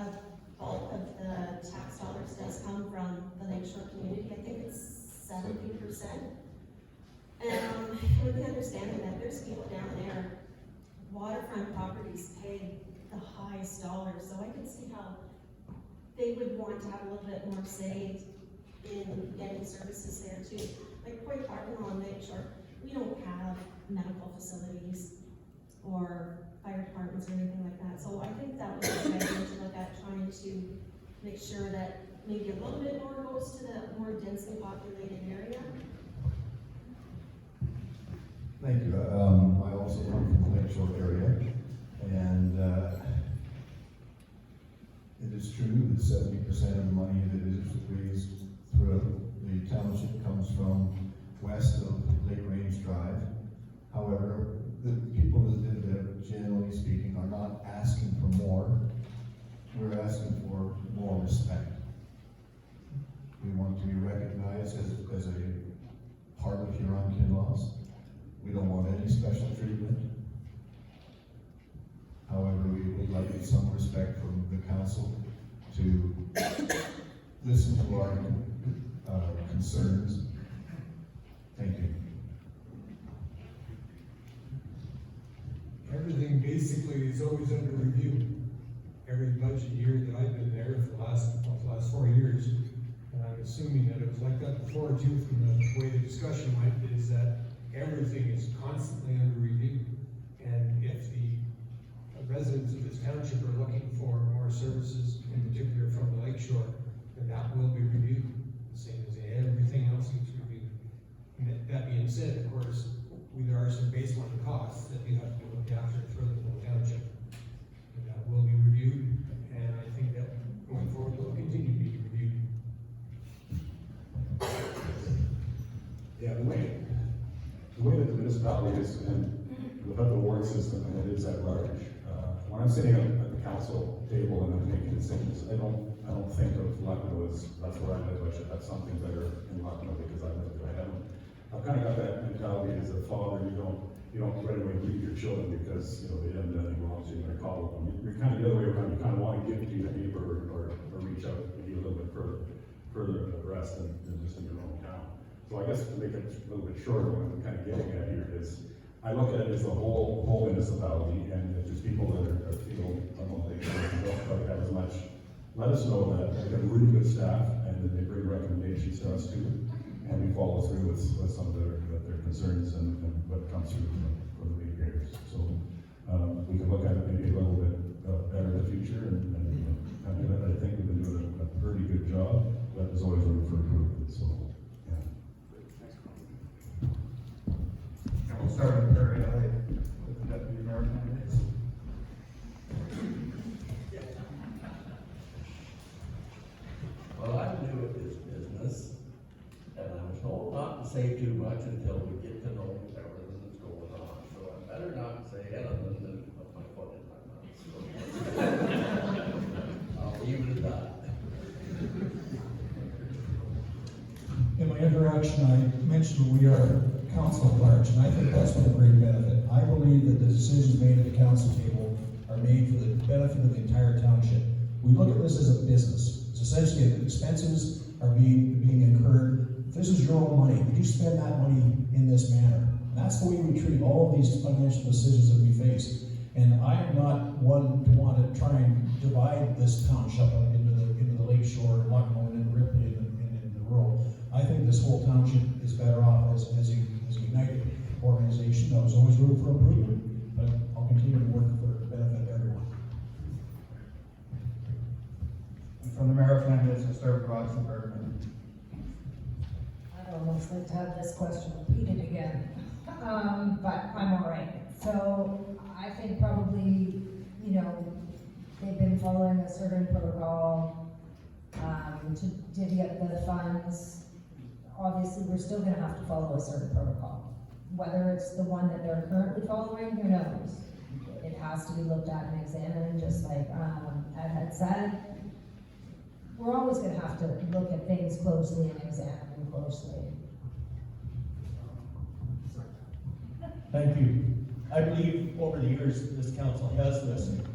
bulk of the tax dollars does come from the Lakeshore community. I think it's 70%. And with the understanding that there's people down there, waterfront properties pay the highest dollars, so I can see how they would want to have a little bit more say in getting services there too. Like Point Park on Lakeshore, we don't have medical facilities or fire departments or anything like that. So I think that would be a good idea to look at trying to make sure that maybe a little bit more goes to the more densely populated area. Thank you. I also come from the Lakeshore area, and it is true that 70% of the money that is raised throughout the township comes from west of Lake Range Drive. However, the people that live there, generally speaking, are not asking for more. We're asking for more respect. We want to be recognized as a part of Huron-Kinloss. We don't want any special treatment. However, we would like some respect from the council to listen to our concerns. Thank you. Everything basically is always under review. Every budget year that I've been there for the last 4 years, and I'm assuming that it was like that before too, from the way the discussion went, is that everything is constantly under review. And if the residents of this township are looking for more services, in particular from the Lakeshore, then that will be reviewed, the same as everything else gets reviewed. And that being said, of course, there are some baseline costs that you have to look after for the whole township. And that will be reviewed, and I think that going forward will continue to be reviewed. Yeah, the way that the municipality is, and without the ward system, and it is at large, when I'm sitting at the council table and I'm making decisions, I don't think of Lucknow as, that's where I live, I should have something better in Lucknow because I live there. I've kind of got that mentality as a father, you don't right away leave your children because, they haven't done anything wrong, so you're gonna call them. You're kind of the other way around, you kind of want to give it to your neighbor or reach out maybe a little bit further than the rest than just in your own town. So I guess to make it a little bit shorter, what I'm kind of getting at here is, I look at it as the whole municipality, and if there's people that are feeling, they don't quite have as much, let us know that we have really good staff, and that they bring recommendations to us too, and we follow through with some of their concerns and what comes through from the ratepayers. So, we can look at it maybe a little bit better in the future, and I think we've been doing a pretty good job, but there's always room for improvement, so, yeah. And we'll start with Perry, with the deputy mayor candidates. Well, I'm new at this business, and I was told not to say too much until we get to know everything that's going on, so I better not say anything than put my foot in my mouth. I'll leave it at that. In my interaction, I mentioned we are council at large, and I think that's been a great benefit. I believe that the decisions made at the council table are made for the benefit of the entire township. We look at this as a business. It's essentially that expenses are being incurred. If this is your own money, would you spend that money in this manner? And that's the way we treat all of these financial decisions that we face. And I am not one to want to try and divide this township up into the Lake Shore, Lucknow, and Ripley, and the rural. I think this whole township is better off as a united organization. There's always room for improvement, but I'll continue to work for the benefit of everyone. And from the mayor of candidates, I'll start with Roxy Bergman. I'd almost like to have this question repeated again, but I'm all right. So I think probably, they've been following a certain protocol to divvy up the funds. Obviously, we're still gonna have to follow a certain protocol. Whether it's the one that they're currently following, who knows? It has to be looked at and examined, just like Ed had said. We're always gonna have to look at things closely and examine them closely. Thank you. I believe over the years, this council has listened.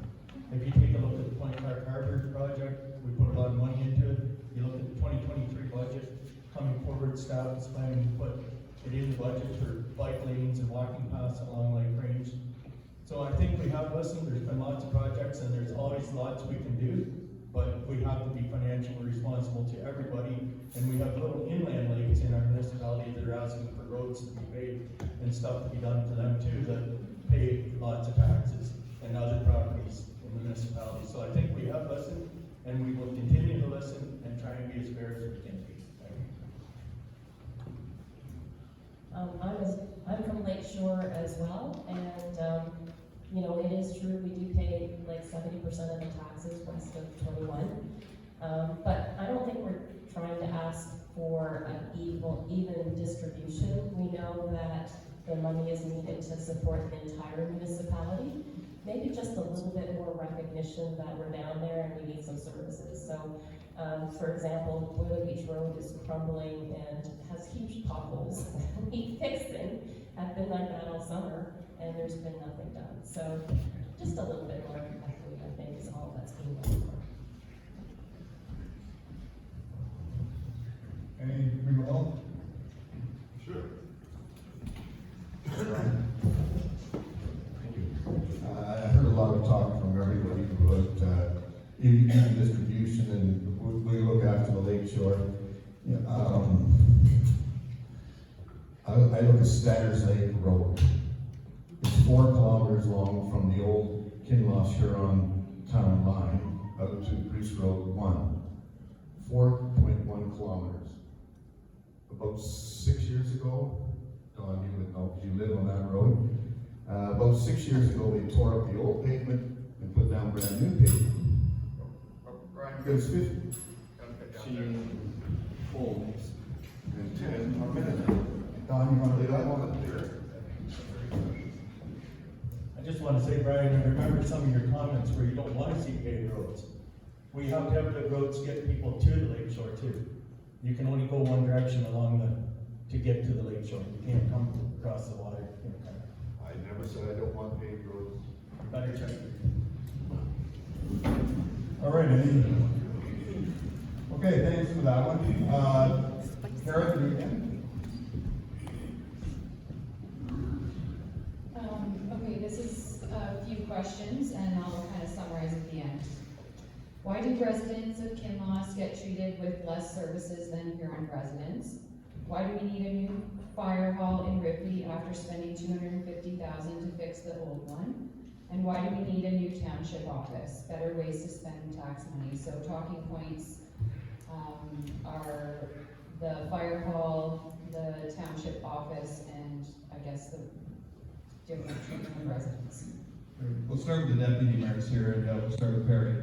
If you take a look at the Point Clark Harbor project, we put a lot of money into it. You look at the 2023 budget, coming forward, staff is planning to put it in the budget for bike lanes and walking paths along Lake Range. So I think we have listened. There's been lots of projects and there's always lots we can do, but we have to be financially responsible to everybody. And we have little inland lakes in our municipality that are asking for roads to be paved and stuff to be done to them too, that pay lots of taxes and other properties in the municipality. So I think we have listened and we will continue to listen and try and be as fair as we can be. Thank you. I'm from Lake Shore as well, and it is true, we do pay like 70% of the taxes west of 21. But I don't think we're trying to ask for an even distribution. We know that the money is needed to support the entire municipality. Maybe just a little bit more recognition that we're down there and we need some services. So, for example, Boiler Beach Road is crumbling and has huge potholes that need fixing. I've been like that all summer and there's been nothing done. So, just a little bit more equity, I think, is all that's being done for. Any renewal? Sure. I heard a lot of talk from everybody about even distribution, and we look after the lake shore. I look at Staggers Lake Road. It's 4 kilometers long from the old Kinloss Huron town line out to Grease Road 1. 4.1 kilometers. About 6 years ago, Don, you would know, you live on that road. About 6 years ago, they tore up the old pavement and put down brand new pavement. Because 50. And 10 more minutes. Don, you want to do that one? I just want to say, Brian, I remember some of your comments where you don't want to see paved roads. We have to have good roads to get people to the lake shore too. You can only go one direction to get to the lake shore. You can't come across the water. I never said I don't want paved roads. Better check. All right, okay, thanks for that one. Kara, you again? Okay, this is a few questions and I'll kind of summarize at the end. Why do residents of Kinloss get treated with less services than Huron residents? Why do we need a new fire hall in Ripley after spending $250,000 to fix the old one? And why do we need a new township office? Better ways to spend tax money. So talking points are the fire hall, the township office, and I guess the different treatment of residents. We'll start with the deputy mayors here, and we'll start with Perry.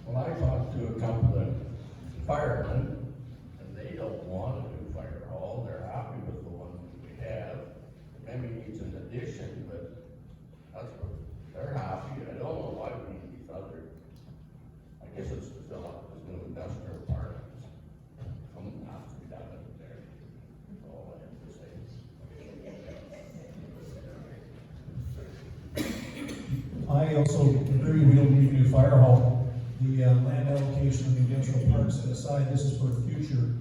Well, I talked to a couple of firemen, and they don't want a new fire hall. They're happy with the one we have. Maybe needs an addition, but that's what they're happy. I don't know why we need these other. I guess it's industrial apartments. Come not to be done over there. That's all I have to say. I also agree we don't need a new fire hall. The land allocation of the industrial park set aside, this is for the future.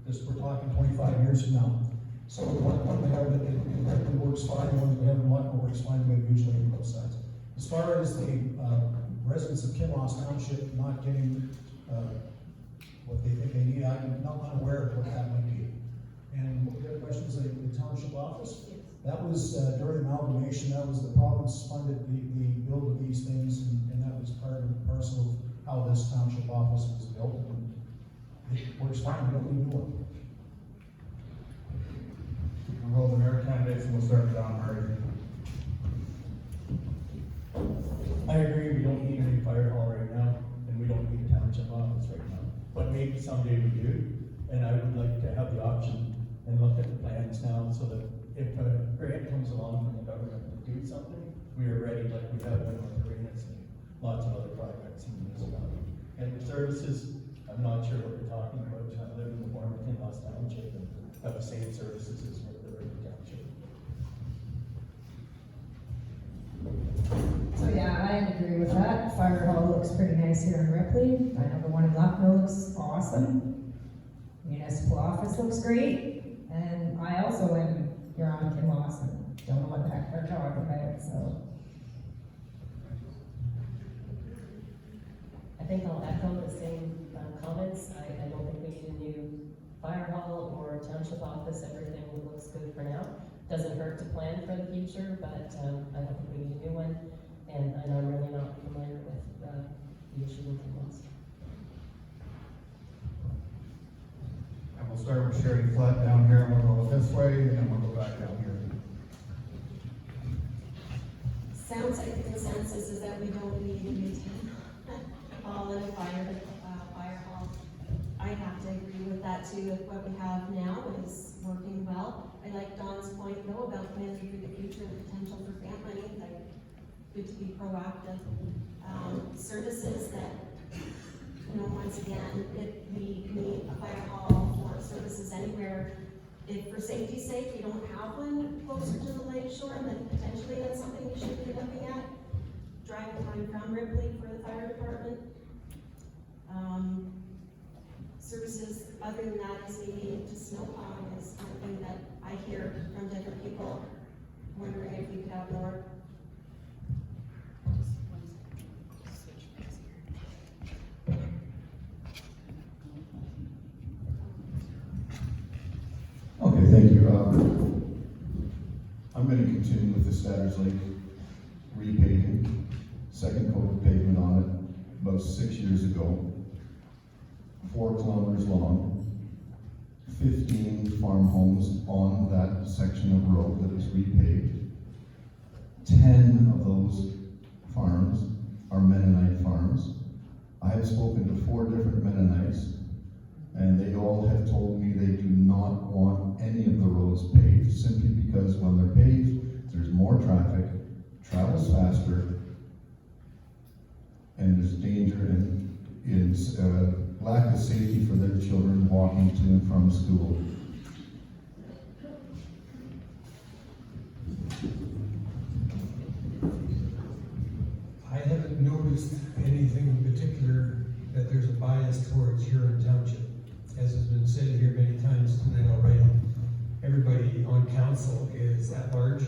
This, we're talking 25 years from now. So one we have that it works fine, one we have in Lucknow works fine, we have usually on both sides. As far as the residents of Kinloss Township not getting what they think they need, I'm not unaware of what that might be. And what the other question is, the township office? That was during amalgamation, that was the province funded the build of these things, and that was part and parcel of how this township office was built. And it works fine, we don't need a new one. We'll hold the mayor candidates and we'll start with Don Murray. I agree, we don't need a new fire hall right now, and we don't need a township office right now. But maybe someday we do, and I would like to have the option and look at the plans now, so that if a grant comes along from the government to do something, we are ready, like we have in North Arenas and lots of other projects in the municipality. And the services, I'm not sure what you're talking about, I live in the former Kinloss Township and have the same services as North Arena Township. So yeah, I agree with that. Fire hall looks pretty nice here in Ripley. I know the one in Lucknow looks awesome. Municipal office looks great. And I also am here on Kinloss and don't know what the heck they're talking about, so. I think I'll echo the same comments. I don't think we need a new fire hall or township office. Everything looks good for now. Doesn't hurt to plan for the future, but I don't think we need a new one. And I'm really not familiar with the issue in Kinloss. And we'll start with Sherry Flood down here, and we'll go this way, and then we'll go back down here. Sounds like the consensus is that we don't need a new town hall and a fire hall. I have to agree with that too. If what we have now is working well. I like Don's point though about planning for the future and potential for grant money. Like, good to be proactive. Services that, you know, once again, if we need a fire hall or services anywhere, if for safety's sake we don't have one closer to the lake shore, then potentially that's something we should be looking at. Driving time from Ripley for the fire department. Services other than that is maybe to snow plowing is something that I hear from different people, wondering if we could have more. Okay, thank you. I'm going to continue with the Statters Lake repaving, second coat of pavement on it about 6 years ago, 4 kilometers long, 15 farm homes on that section of road that was repaved. 10 of those farms are Mennonite farms. I have spoken to 4 different Mennonites, and they all have told me they do not want any of the roads paved, simply because when they're paved, there's more traffic, travels faster, and there's danger and lack of safety for their children walking to and from school. I haven't noticed anything in particular that there's a bias towards Huron Township. As has been said here many times tonight already, everybody on council is at large,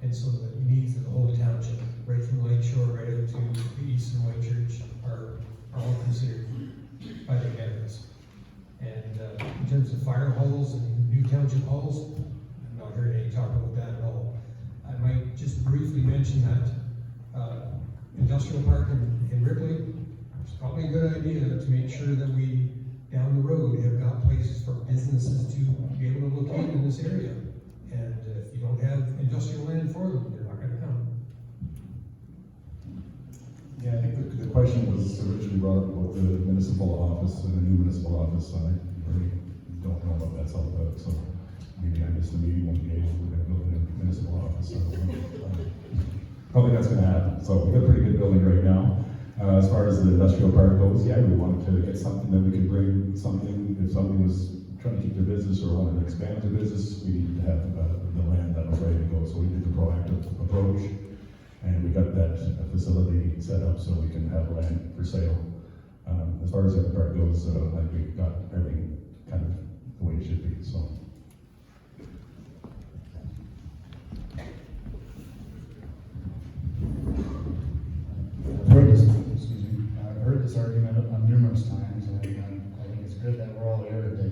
and so the needs of the whole township, right from Lake Shore right out to the East and White Church, are all considered by the candidates. And in terms of fire halls and new township halls, I'm not hearing any talk about that at all. I might just briefly mention that industrial park in Ripley, it's probably a good idea to make sure that we, down the road, have got places for businesses to be able to locate in this area. And if you don't have industrial land for them, they're not gonna come. Yeah, I think the question was originally brought up about the municipal office and the new municipal office. I really don't know what that's all about, so maybe I missed the meeting when we're gonna build a municipal office. So I don't think that's gonna happen. So we got a pretty good building right now. As far as the industrial park goes, yeah, we wanted to get something that we could bring business or wanted to expand the business, we needed to have the land that was ready to go. So we did the proactive approach, and we got that facility set up so we can have land for sale. As far as the other part goes, I think we got everything kind of the way it should be. So. I've heard this argument numerous times, and I think it's good that we're all here to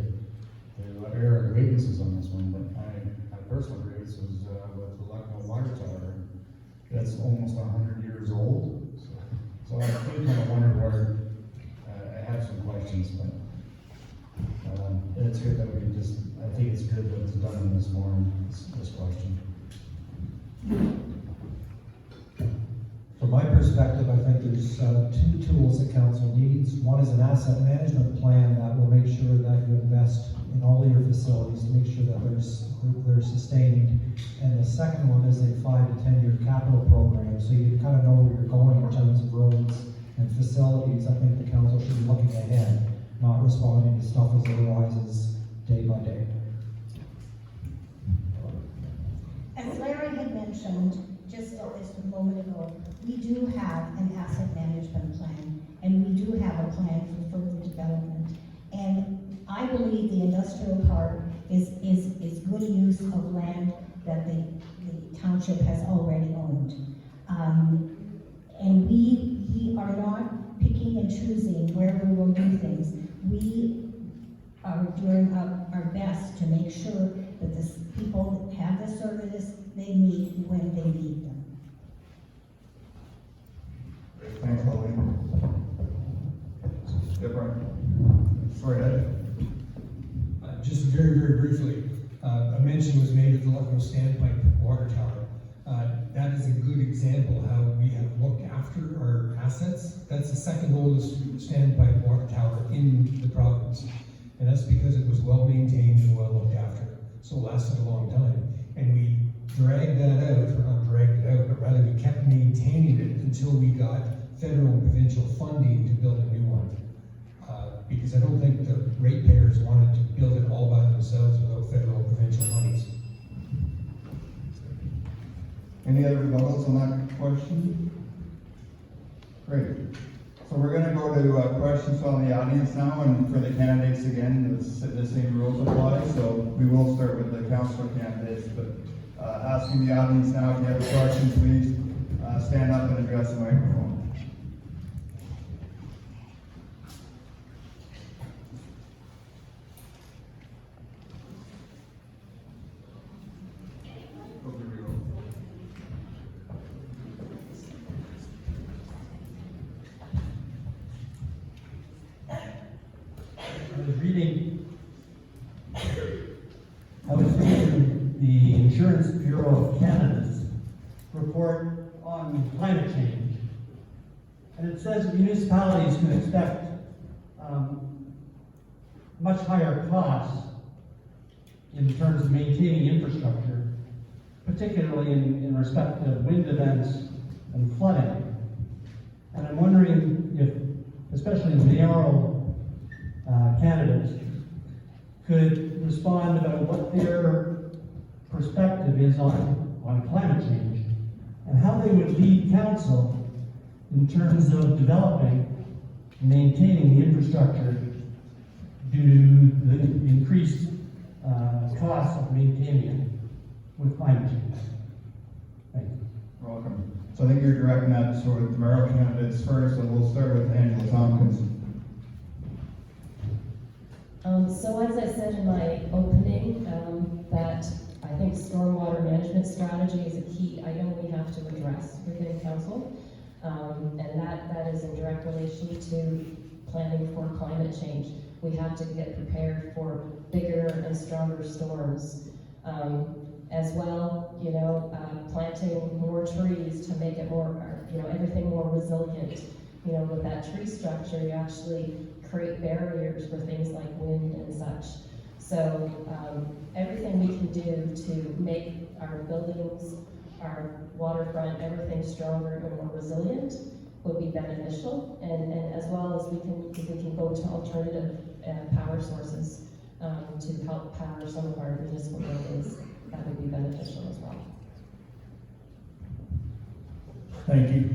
air our grievances on this one, but my personal grievance was with the Lucknow water tower. That's almost 100 years old, so I do kind of wonder where, I have some questions, but it's good that we can just, I think it's good that it's done in this forum, this question. From my perspective, I think there's two tools that council needs. One is an asset management plan that will make sure that you invest in all of your facilities to make sure that they're sustained. And the second one is a 5 to 10 year capital program, so you kind of know where you're going in terms of roads and facilities. I think the council should be looking ahead, not responding to stuff as it arises day by day. As Larry had mentioned just a moment ago, we do have an asset management plan, and we do have a plan for further development. And I believe the industrial park is good use of land that the township has already owned. And we are not picking and choosing where we will do things. We are doing our best to make sure that the people have the services they need when they need them. Thanks, Pauline. Different. Sorry, Ed. Just very, very briefly, a mention was made of the Lucknow Standpipe Water Tower. That is a good example how we have looked after our assets. That's the second oldest standpipe water tower in the province. And that's because it was well maintained and well looked after. So it lasted a long time. And we dragged that out, or not dragged it out, but rather we kept maintaining it until we got federal and provincial funding to build a new one. Because I don't think the ratepayers wanted to build it all by themselves without federal and provincial monies. Any other rebuttals on that question? Great. So we're going to go to questions from the audience now, and for the candidates again, the same rules apply. So we will start with the councillor candidates, but asking the audience now, if you have a question, please stand up and address the microphone. I was reading the Insurance Bureau of Canada's report on climate change. And it says municipalities can expect much higher costs in terms of maintaining infrastructure, particularly in respect to wind events and flooding. And I'm wondering if, especially the mayoral candidates, could respond about what their perspective is on climate change and how they would lead council in terms of developing and maintaining the infrastructure due to the increased cost of maintaining it with climate change. Thank you. You're welcome. So I think you're directing that toward the mayoral candidates first, and we'll start with Angela Tompkins. So as I said in my opening, that I think stormwater management strategy is a key item we have to address within council. And that is in direct relation to planning for climate change. We have to get prepared for bigger and stronger storms. As well, planting more trees to make it more, everything more resilient. With that tree structure, you actually create barriers for things like wind and such. So everything we can do to make our buildings, our waterfront, everything stronger and more resilient would be beneficial. And as well as we can go to alternative power sources to help power some of our municipal buildings, that would be beneficial as well. Thank you.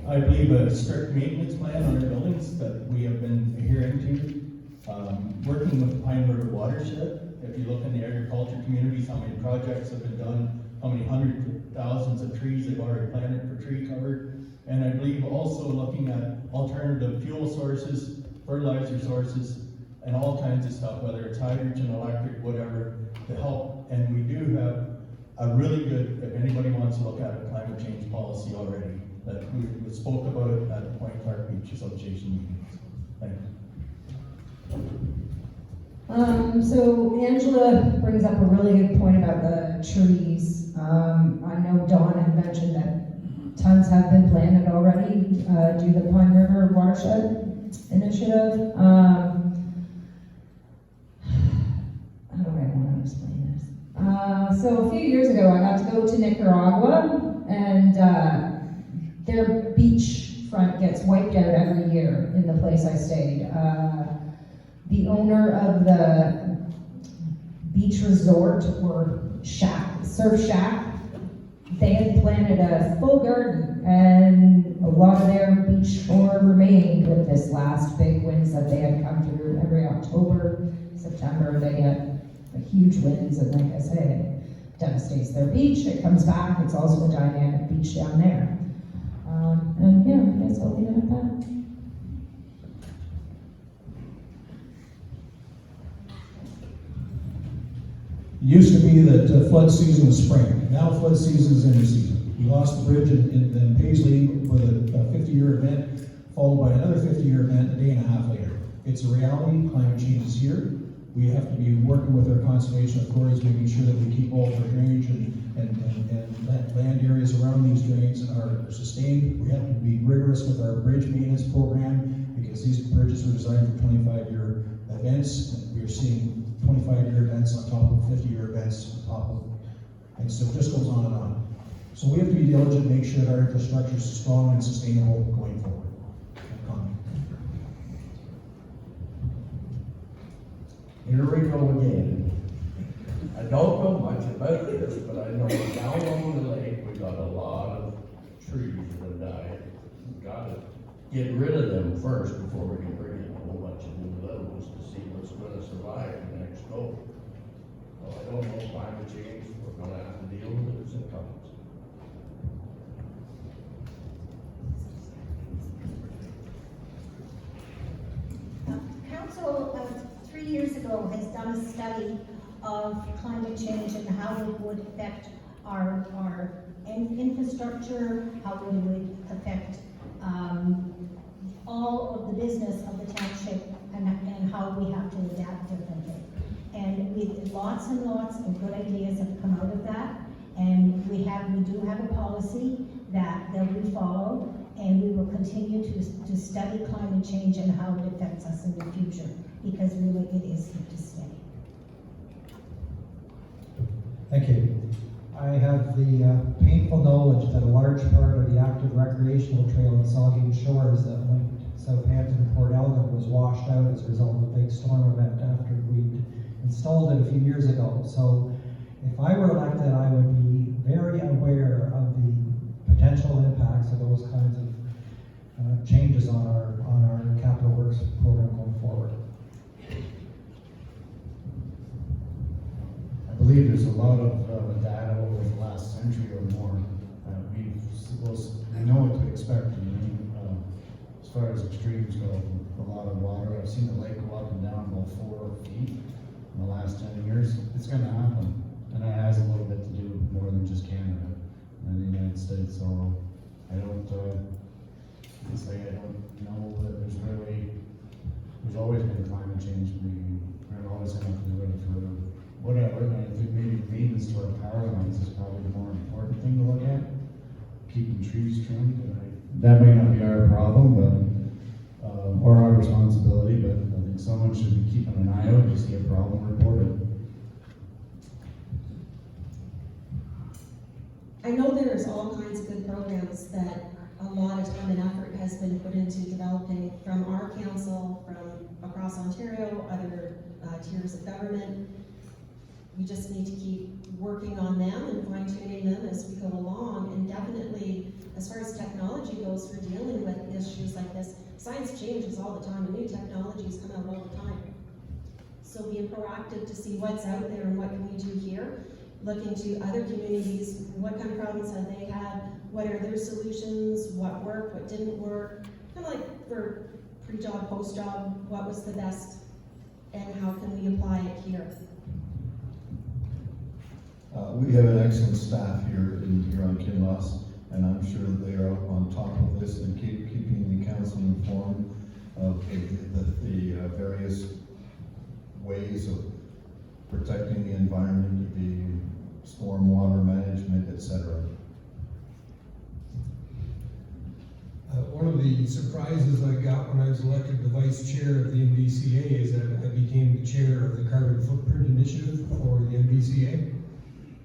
I believe a strict maintenance plan on our buildings that we have been adhering to. Working with the Pine River watershed, if you look in the agriculture communities, how many projects have been done, how many hundreds of thousands of trees they've already planted for tree cover. And I believe also looking at alternative fuel sources, fertilizer sources, and all kinds of stuff, whether it's hydrogen, electric, whatever, to help. And we do have a really good, if anybody wants to look at a climate change policy already, that we spoke about it at the Point Clark Beach Association meetings. Thank you. So Angela brings up a really good point about the trees. I know Dawn had mentioned that tons have been planted already due to the Pine River Watershed Initiative. How do I want to explain this? So a few years ago, I got to go to Nicaragua, and their beach front gets wiped out every year in the place I stayed. The owner of the beach resort or shack, surf shack, they had planted a full garden, and a lot of their beach shore remained with this last big winds that they had come through every October, September. They get huge winds, and like I say, it devastates their beach. It comes back. It's also a dynamic beach down there. And yeah, I guess I'll leave it at that. It used to be that flood season was spring. Now flood season is end of season. We lost the bridge in Paisley with a 50-year event, followed by another 50-year event a day and a half later. It's a reality. Climate change is here. We have to be working with our conservation authorities, making sure that we keep all of our drainage and land areas around these drains are sustained. We have to be rigorous with our bridge maintenance program, because these bridges were designed for 25-year events, and we are seeing 25-year events on top of 50-year events on top of, and so it just goes on and on. So we have to be diligent, make sure that our infrastructure is strong and sustainable going forward. Here we go again. I don't know much about this, but I know down on the lake, we got a lot of trees that have died. We gotta get rid of them first before we can bring in a whole bunch of new little ones to see what's gonna survive the next go. So I don't know, climate change, we're gonna have to deal with it as it comes. Council, 3 years ago, has done a study of climate change and how it would affect our infrastructure, how it would affect all of the business of the township, and how we have to adapt differently. And lots and lots of good ideas have come out of that. And we do have a policy that we follow, and we will continue to study climate change and how it affects us in the future, because really it is here to stay. Thank you. I have the painful knowledge that a large part of the active recreational trail in Saugeen Shores that linked Southampton and Port Elgin was washed out as a result of a big storm event after we installed it a few years ago. So if I were elected, I would be very aware of the potential impacts of those kinds of changes on our capital works program going forward. I believe there's a lot of data over the last century or more. We know what to expect. As far as extremes go, a lot of water. I've seen the lake go up and down about 4 feet in the last 10 years. It's going to happen, and it has a little bit to do more than just Canada and the United States. So I don't know that there's always been climate change. We're always going to have to do it for whatever. And I think maybe maintenance to our power lines is probably the more important thing to look at. Keeping trees trimmed. That may not be our problem, but or our responsibility, but I think someone should be keeping an eye out to see a problem reported. I know there's all kinds of good programs that a lot of time and effort has been put into developing from our council, from across Ontario, other tiers of government. We just need to keep working on them and fine tuning them as we go along. And definitely, as far as technology goes for dealing with issues like this, science changes all the time and new technologies come out all the time. So being proactive to see what's out there and what can we do here, looking to other communities, what kind of problems have they had, what are their solutions, what worked, what didn't work, kind of like for pre-job, post-job, what was the best and how can we apply it here. We have an excellent staff here on Kinloss, and I'm sure that they are on top of this and keeping the council informed of the various ways of protecting the environment, the stormwater management, etc. One of the surprises I got when I was elected the vice chair of the MBCA is that I became the chair of the Carbon Footprint Initiative for the MBCA.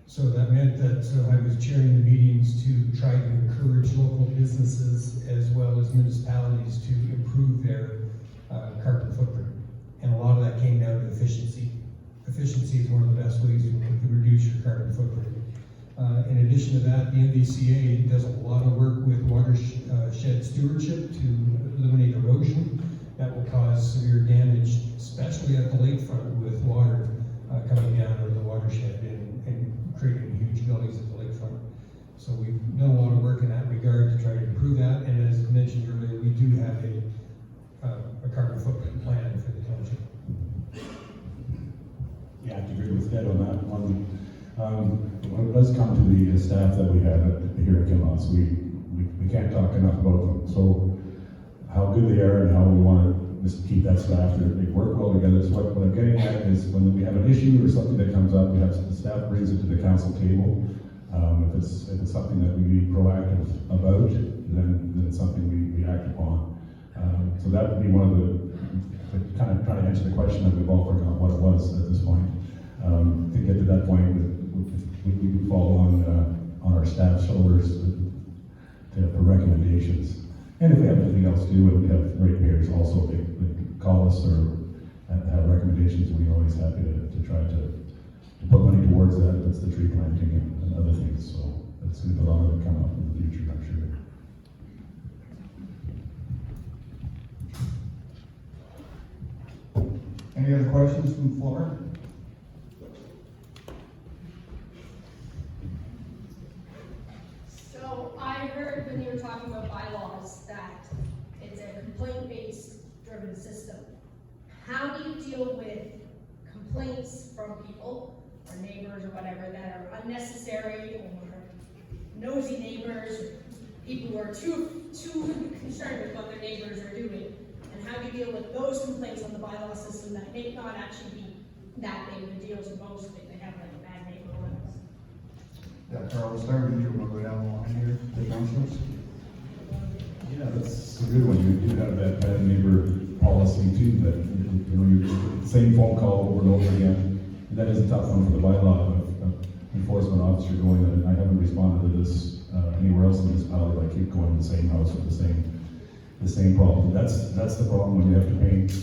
So that meant that I was chairing the meetings to try to encourage local businesses as well as municipalities to improve their carbon footprint. And a lot of that came down to efficiency. Efficiency is one of the best ways to reduce your carbon footprint. In addition to that, the MBCA does a lot of work with watershed stewardship to eliminate erosion that will cause severe damage, especially at the lakefront with water coming down over the watershed and creating huge gullies at the lakefront. So we've done a lot of work in that regard to try to improve that. And as mentioned earlier, we do have a carbon footprint plan for the township. Yeah, I have to agree with Ed on that one. When it does come to the staff that we have here at Kinloss, we can't talk enough about them. So how good they are and how we want to just keep that staff, they work well together. So what I'm getting at is when we have an issue or something that comes up, we have the staff brings it to the council table. If it's something that we be proactive about, then it's something we act upon. So that would be one of the kind of trying to answer the question that we've all forgotten what it was at this point. To get to that point, we do fall on our staff's shoulders for recommendations. And if we have anything else to do, and we have ratepayers also, they call us or have recommendations, we're always happy to try to put money towards that. That's the tree planting and other things. So that's going to be a lot of it come up in the future, I'm sure. Any other questions from the floor? So I heard when you were talking about bylaws that it's a complaint-based driven system. How do you deal with complaints from people or neighbors or whatever that are unnecessary or nosy neighbors, or people who are too concerned with what their neighbors are doing? And how do you deal with those complaints on the bylaw system that may not actually be that big of a deal to most if they have like a bad neighbor or whatever? Yeah, Carl, we'll start with you. We'll go down the line here, the councilors. Yeah, that's a good one. You do have that bad neighbor policy too, that you same phone call over and over again. And that is a tough one for the bylaw of enforcement officer going that I haven't responded to this anywhere else in this municipality, but I keep going to the same house with the same problem. That's the problem when you have to paint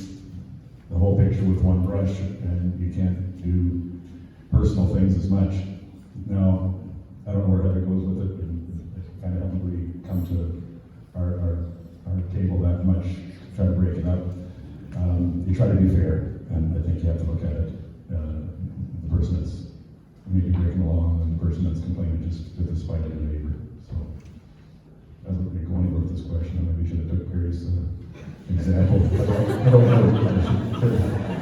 the whole picture with one brush and you can't do personal things as much. Now, I don't know where Heather goes with it, and it kind of helped we come to our table that much, try to break it up. You try to be fair, and I think you have to look at it. The person that's maybe breaking along and the person that's complaining just to the spite of their neighbor. So as we go anywhere with this question, I maybe should have took Gary's example. I don't know.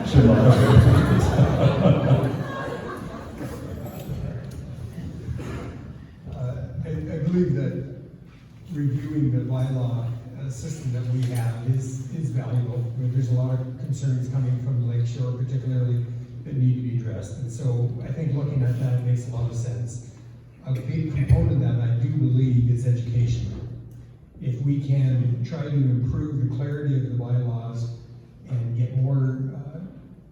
Should I believe that reviewing the bylaw system that we have is valuable. I mean, there's a lot of concerns coming from the lakeshore, particularly, that need to be addressed. And so I think looking at that makes a lot of sense. A big component of that, I do believe, is education. If we can try to improve the clarity of the bylaws and get more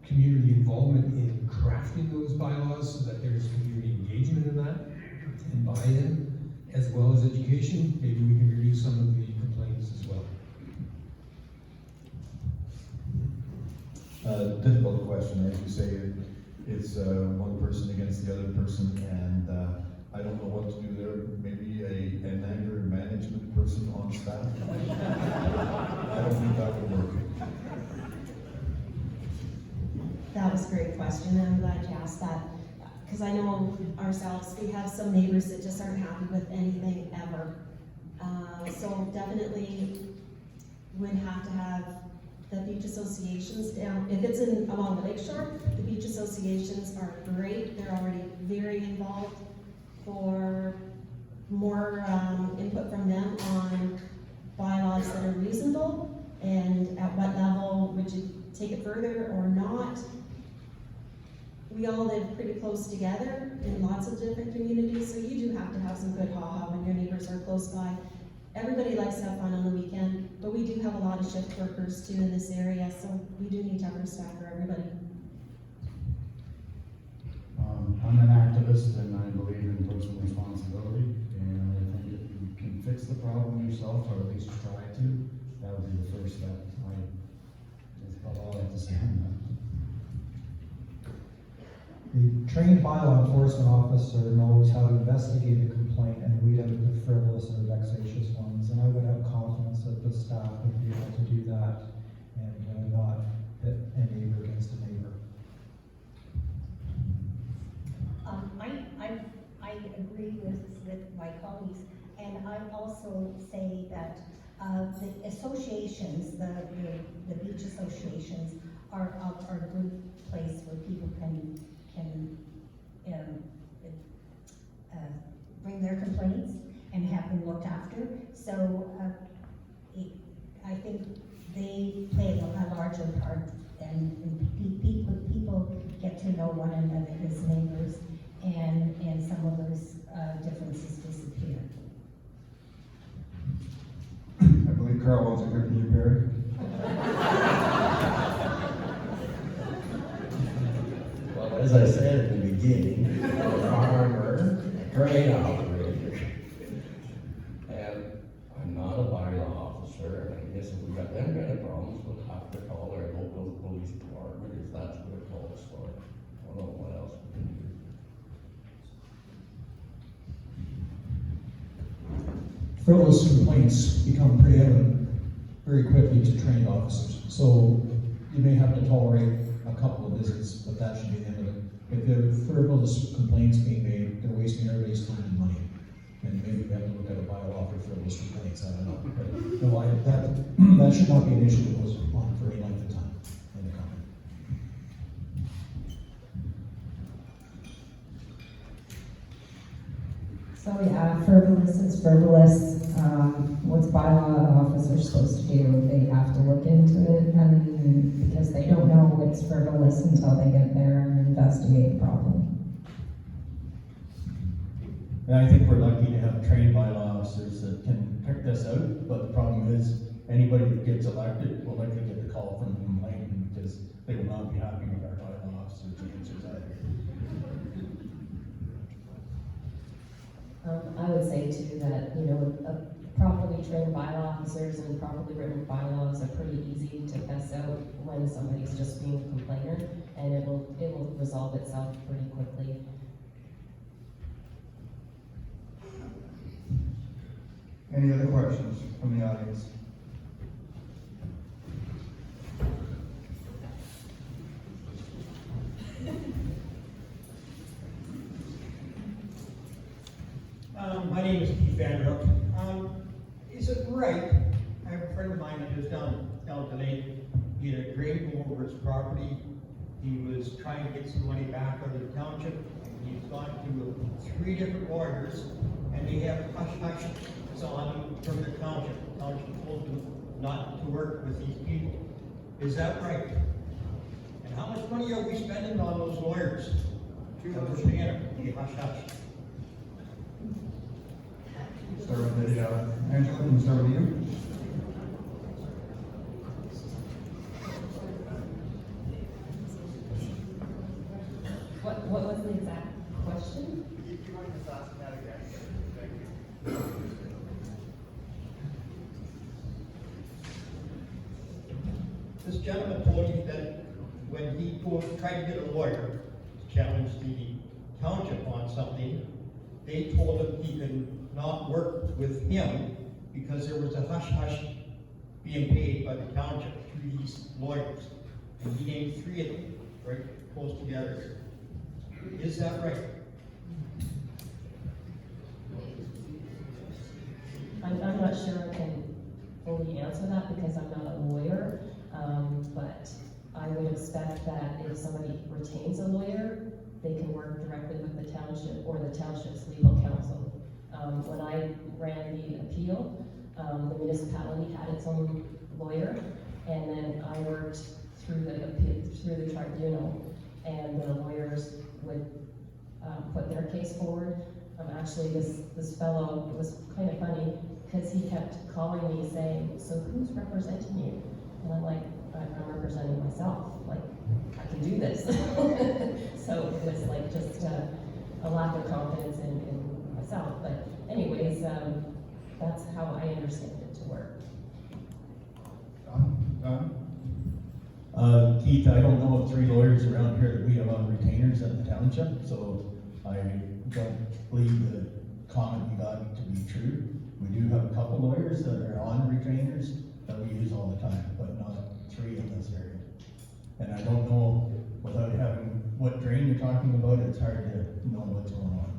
community involvement in crafting those bylaws so that there's community engagement in that and buy-in, as well as education, maybe we can reduce some of the complaints as well. Difficult question, as you say, it's one person against the other person, and I don't know what to do there. Maybe an anger management person on staff. I don't think that would work. That was a great question, and I'm glad you asked that, because I know ourselves, we have some neighbors that just aren't happy with anything ever. So definitely would have to have the beach associations down. If it's along the lakeshore, the beach associations are great. They're already very involved. For more input from them on bylaws that are reasonable, and at what level would you take it further or not. We all live pretty close together in lots of different communities, so you do have to have some good ha-ha when your neighbors are close by. Everybody likes to have fun on the weekend, but we do have a lot of shift workers too in this area, so we do need to have staff for everybody. I'm an activist and I believe in personal responsibility, and I think if you can fix the problem yourself, or at least try to, that would be the first step. That's about all I have to say on that. The trained bylaw enforcement officer knows how to investigate a complaint and weed out the frivolous or vexatious ones, and I would have confidence that the staff would be able to do that and not pit a neighbor against a neighbor. I agree with my colleagues, and I also say that the associations, the beach associations are a good place where people can bring their complaints and have them looked after. So I think they play a larger part, and people get to know one another as neighbors, and some of those differences disappear. I believe Carl wants to hear from you, Barry. Well, as I said at the beginning, I'm a farmer, a grain operator, and I'm not a bylaw officer, and I guess if we got them kind of problems, we'll have to call our local police department, if that's what it calls for. I don't know what else we can do. Frivolous complaints become pretty evident very quickly to trained officers. So you may have to tolerate a couple of visits, but that should be the end of it. If there are frivolous complaints being made, they're wasting everybody's time and money. And maybe we have to look at a bylaw for frivolous complaints, I don't know. But no, that should not be an issue that goes on for any length of time in the company. So yeah, frivolous is frivolous. What's bylaw officers supposed to do? They have to look into it, and because they don't know it's frivolous until they get there and investigate the problem. And I think we're lucky to have trained bylaw officers that can pick this out, but the problem is, anybody that gets elected will likely get the call from complaining because they will not be happy with our bylaw officers' answers either. I would say too that, properly trained bylaw officers and properly written bylaws are pretty easy to test out when somebody's just being a complainer, and it will resolve itself pretty quickly. Any other questions from the audience? My name is Keith Vanderhook. Is it right? I have a friend of mine that lives down the lake. He had a drain go over his property. He was trying to get some money back out of the township. He's gone to 3 different lawyers, and they have hush-hush on him from the township. The township told him not to work with these people. Is that right? And how much money are we spending on those lawyers? That we're paying them, the hush-hush. Start with the, Angela, can we start with you? What was the exact question? This gentleman told you that when he tried to get a lawyer to challenge the township on something, they told him he could not work with him because there was a hush-hush being paid by the township to these lawyers. And he named 3 of them, right close together here. Is that right? I'm not sure I can fully answer that because I'm not a lawyer, but I would expect that if somebody retains a lawyer, they can work directly with the township or the township's legal counsel. When I ran the appeal, the municipality had its own lawyer, and then I worked through the tribunal, and the lawyers would put their case forward. Actually, this fellow was kind of funny because he kept calling me saying, "So who's representing you?" And I'm like, "I'm representing myself. Like, I can do this." So it was like just a lack of confidence in myself. But anyways, that's how I understand it to work. Keith, I don't know of 3 lawyers around here that we have on retainers at the township, so I don't believe the comment you got to be true. We do have a couple lawyers that are on retainers that we use all the time, but not 3 in this area. And I don't know, without having what drain you're talking about, it's hard to know what's going on.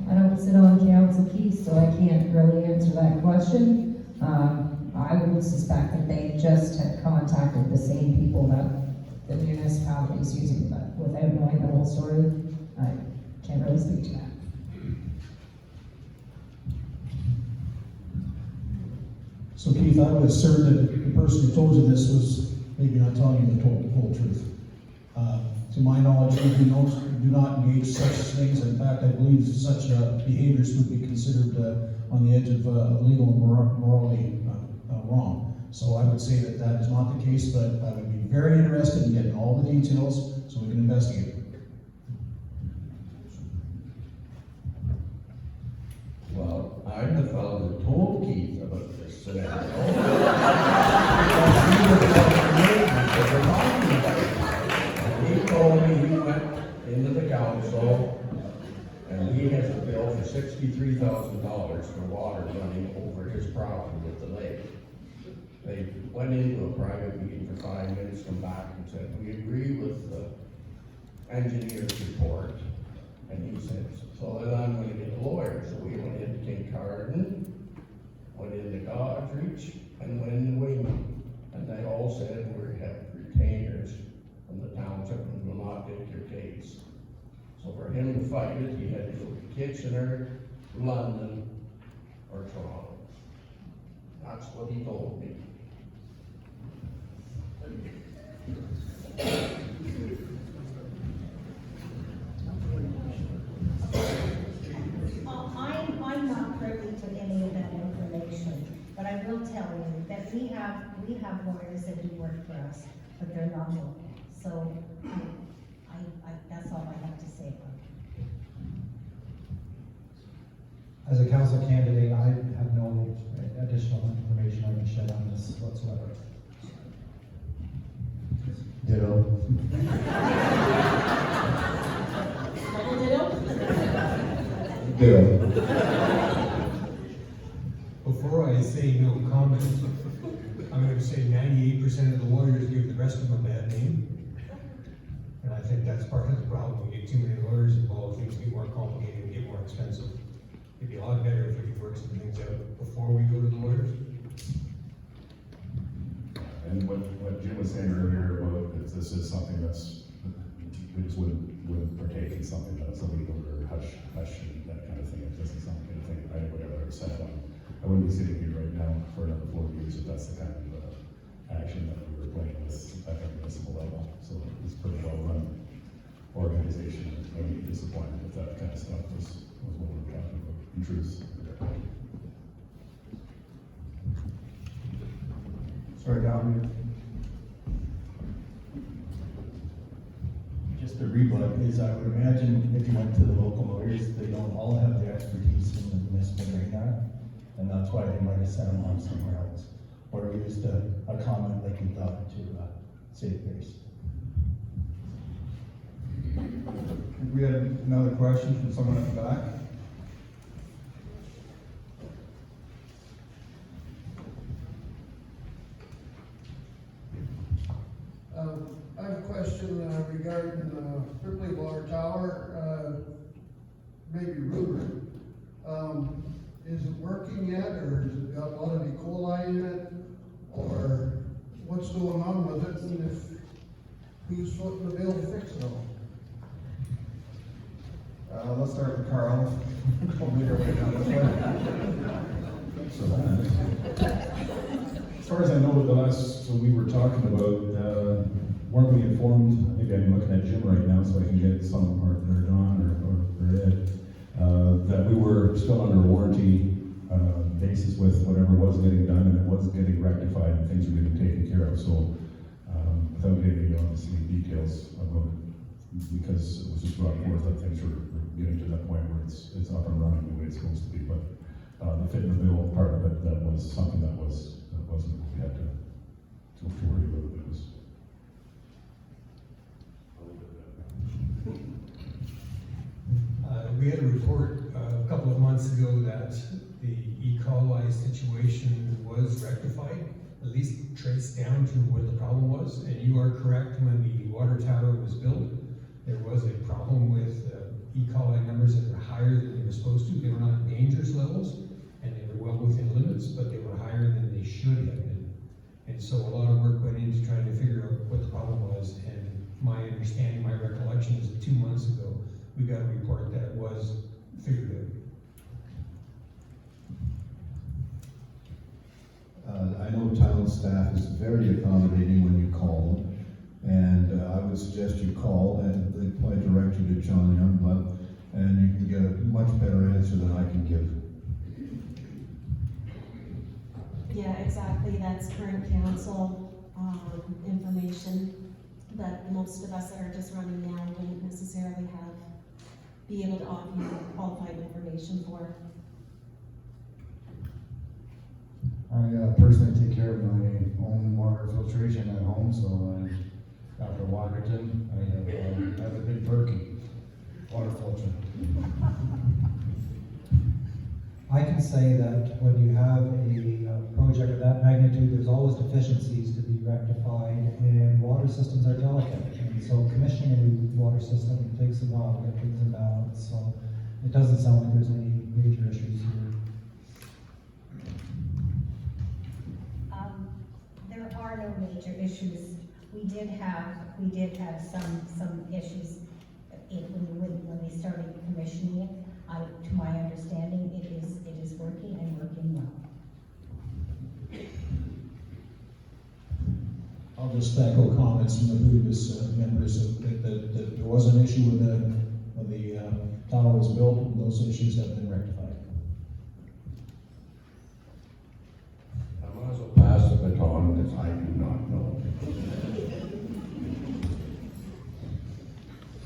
I don't sit on council, Keith, so I can't really answer that question. I would suspect that they just had contacted the same people that the municipality is using, but without knowing the whole story, I can't really speak to that. So Keith, I would assert that the person who told you this was maybe not telling you the whole truth. To my knowledge, we do not engage such things. In fact, I believe such behaviors would be considered on the edge of legal and morally wrong. So I would say that that is not the case, but I would be very interested in getting all the details so we can investigate. Well, I'm the fellow that told Keith about this scenario. He told me he went into the council and he has a bill for $63,000 for water running over his property with the lake. They went into a private meeting for 5 minutes, come back and said, "We agree with the engineer's report." And he said, "So then I'm going to get a lawyer." So we went into Kincardine, went into Godrich, and went into Wayman. And they all said, "We have retainers from the township and will not take your case." So for him to fight it, he had to go to Kitchener, London, or Toronto. That's what he told me. I'm not privy to any of that information, but I will tell you that we have lawyers that do work for us, but they're not local. So that's all I have to say about it. As a council candidate, I have no additional information I can shed on this whatsoever. Ditto. Before I say no comment, I'm going to say 98% of the lawyers give the rest of them a bad name. And I think that's part of the problem. We get too many lawyers involved, things get more complicated and get more expensive. It'd be a lot better if we could work some things out before we go to the lawyers. And what Jim was saying earlier about if this is something that's, we just wouldn't partake in something that's illegal or hush and that kind of thing. If this is something I would ever set on. I wouldn't be sitting here right now for another 4 years if that's the kind of action that we were playing with at the municipal level. So it's a pretty well run organization. I would be disappointed if that kind of stuff was what we were talking about. In truth. Sorry, down here. Just a rebut is I would imagine if you went to the local lawyers, they don't all have the expertise in the municipal drain act, and that's why they might have sent them on somewhere else. or used a comment like we thought to save face. We had another question from someone at the back. I have a question regarding Ripley Water Tower, maybe rumored. Is it working yet, or has it got a lot of E. coli in it, or what's going on with it, and if who's footing the bill to fix it all? Let's start with Carl. As far as I know, the last, so we were talking about, weren't we informed, maybe I'm looking at Jim right now so I can get some, or Don, or Ed, that we were still under warranty basis with whatever was getting done, and it was getting rectified and things were getting taken care of. So without getting into obviously details about it, because it was just brought forth that things were getting to that point where it's up and running the way it's supposed to be. But the fit in the bill part of it, that was something that wasn't what we had to worry about. It was. We had a report a couple of months ago that the E. coli situation was rectified, at least traced down to where the problem was. And you are correct, when the water tower was built, there was a problem with E. coli numbers that were higher than they were supposed to. They were not dangerous levels, and they were well within limits, but they were higher than they should have been. And so a lot of work went into trying to figure out what the problem was. And my understanding, my recollection is that 2 months ago, we got a report that it was figured out. I know town staff is very accommodating when you call them, and I would suggest you call, and they might direct you to John Youngblood, and you can get a much better answer than I can give. Yeah, exactly, that's current council, information that most of us that are just running now wouldn't necessarily be able to offer you qualified information for. I personally take care of my own water filtration at home, so after Waterton, I have a big Berkey water filter. I can say that when you have a project of that magnitude, there's always deficiencies to be rectified, and water systems are delicate. And so commissioning a new water system takes a while to get things in balance. So it doesn't sound like there's any major issues here. There are no major issues. We did have some issues when we started commissioning it. To my understanding, it is working and working well. I'll just echo comments from the previous members that there was an issue when the tower was built, and those issues have been rectified. I might as well pass the baton because I do not know.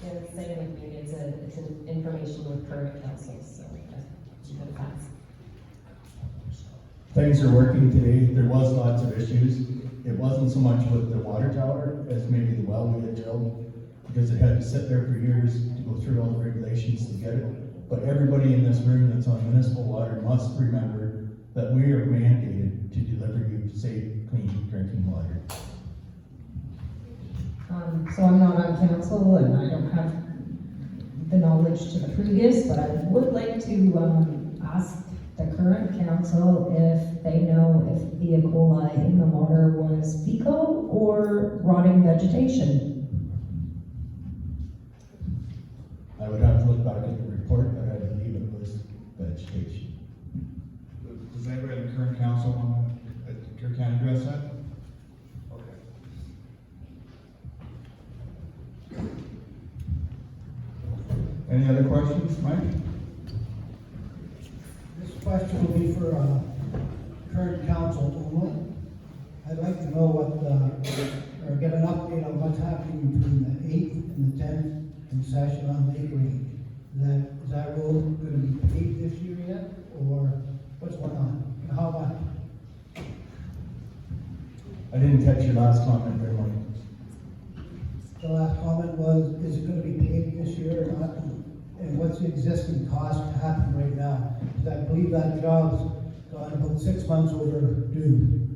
Yeah, same with me, it's an information with current council, so you gotta pass. Things are working today. There was lots of issues. It wasn't so much with the water tower as maybe the well we had drilled, because it had to sit there for years to go through all the regulations to get it. But everybody in this room that's on municipal water must remember that we are mandated to deliver you safe, clean drinking water. So I'm not on council and I don't have the knowledge to the previous, but I would like to ask the current council if they know if the E. coli in the water was fecal or rotting vegetation. I would have to look back at the report, but I believe it was vegetation. Does anybody in the current council want to, can address that? Any other questions, Mike? This question will be for current council only. I'd like to know or get an update on what's happening between the 8th and the 10th concession on Lake Range. Is that road going to be paved this year yet, or what's going on? How much? I didn't catch your last comment there, Mike. The last comment was, is it gonna be paid this year or not? And what's the existing cost to happen right now? Because I believe that job's gone about 6 months overdue.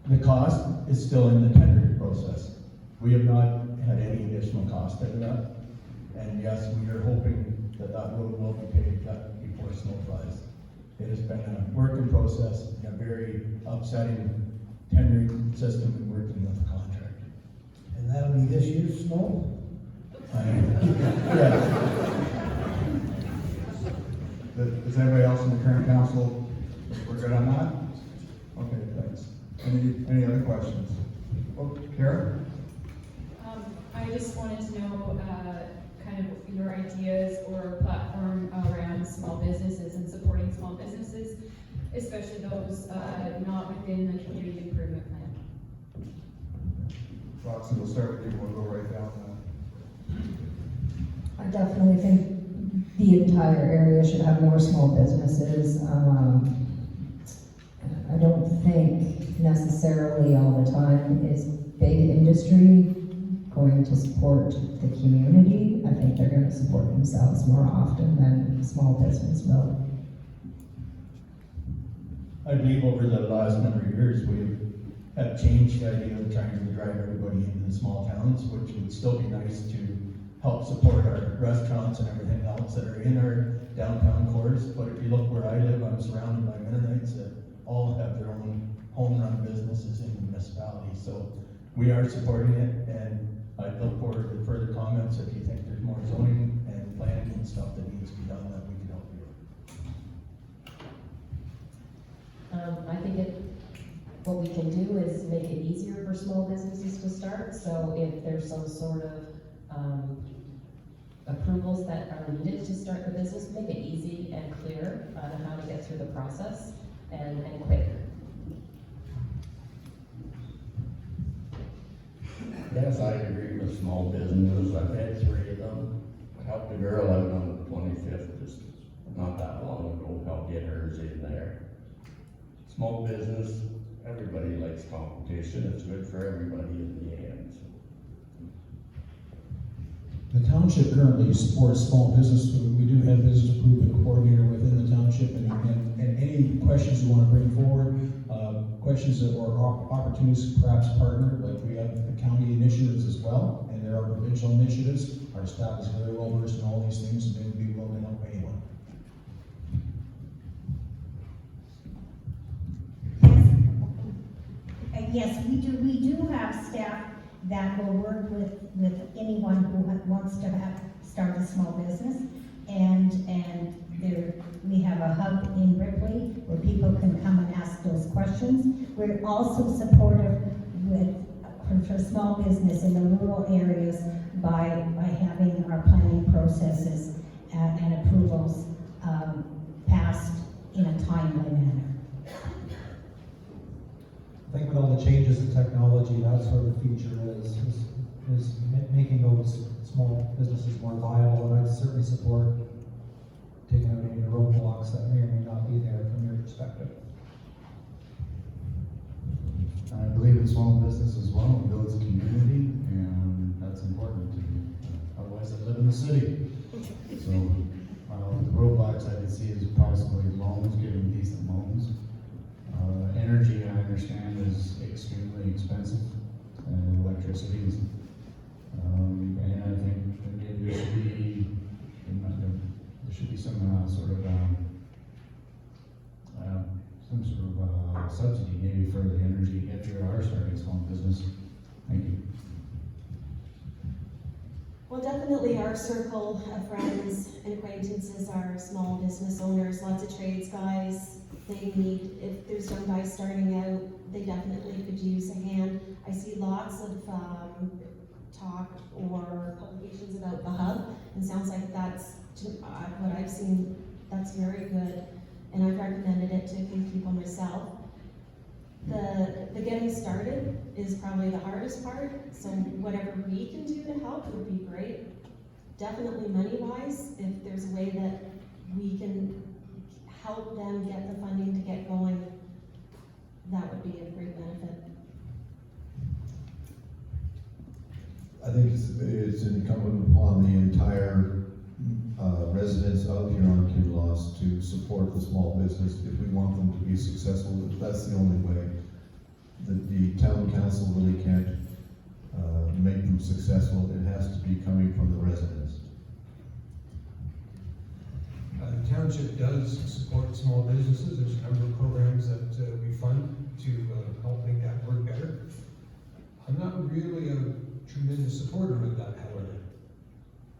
The cost is still in the tender process. We have not had any additional cost out of that. And yes, we are hoping that that road will be paved up before snow flies. It has been a working process and a very upsetting tendering system and working with the contractor. And that'll be this year's snow? Yeah. Does anybody else in the current council, we're good on that? Okay, thanks. Any other questions? Oh, Kara? I just wanted to know, kind of your ideas or platform around small businesses and supporting small businesses, especially those, not within the community improvement plan. Roxy, we'll start with you, we'll go right down I definitely think the entire area should have more small businesses. I don't think necessarily all the time is big industry going to support the community. I think they're going to support themselves more often than small business will. I believe over the last number of years, we have changed the idea of trying to drive everybody into the small towns, which would still be nice to help support our restaurants and everything else that are in our downtown cores. But if you look where I live, I'm surrounded by Mennonites that all have their own home-run businesses in the municipality. So we are supporting it, and I look forward to further comments if you think there's more zoning and planning and stuff that needs to be done that we can help you with. I think what we can do is make it easier for small businesses to start. So if there's some sort of approvals that are needed to start the business, make it easy and clear on how to get through the process and quick. Yes, I agree with small businesses. I've had 3 of them. I helped a girl out on the 25th, just not that long ago, helped get hers in there. Small business, everybody likes competition. It's good for everybody in the end. The township currently supports small business. We do have business improvement coordinator within the township, and any questions you want to bring forward, questions that or opportunities to perhaps partner, like we have the county initiatives as well, and there are provincial initiatives. Our staff is very well versed in all these things, and they would be willing to help anyone. Yes, we do. We do have staff that will work with anyone who wants to start a small business, and there we have a hub in Ripley where people can come and ask those questions. We're also supportive for small business in the rural areas by having our planning processes and approvals passed in a timely manner. I think with all the changes in technology, that's where the future is making those small businesses more viable, and I'd certainly support taking out any of the roadblocks that may or may not be there from your perspective. I believe in small business as well. It builds a community, and that's important to me. Otherwise, I live in the city. So, the roadblocks I can see is possibly loans, giving decent loans. Energy, I understand, is extremely expensive, and electricity is. And I think that maybe there should be some sort of subsidy maybe for the energy if you are starting a small business. Thank you. Well, definitely our circle of friends and acquaintances are small business owners, lots of trades guys. They need, if there's young guys starting out, they definitely could use a hand. I see lots of talk or publications about the hub, and sounds like that's, what I've seen, that's very good. And I've recommended it to a few people myself. The getting started is probably the hardest part, so whatever we can do to help would be great. Definitely money-wise, if there's a way that we can help them get the funding to get going, that would be of great benefit. I think it's incumbent upon the entire residents of Huron-Kinloss to support the small business if we want them to be successful. That's the only way. The town council really can't make them successful. It has to be coming from the residents. The township does support small businesses. There's a number of programs that we fund to help make that work better. I'm not really a tremendous supporter of that, however.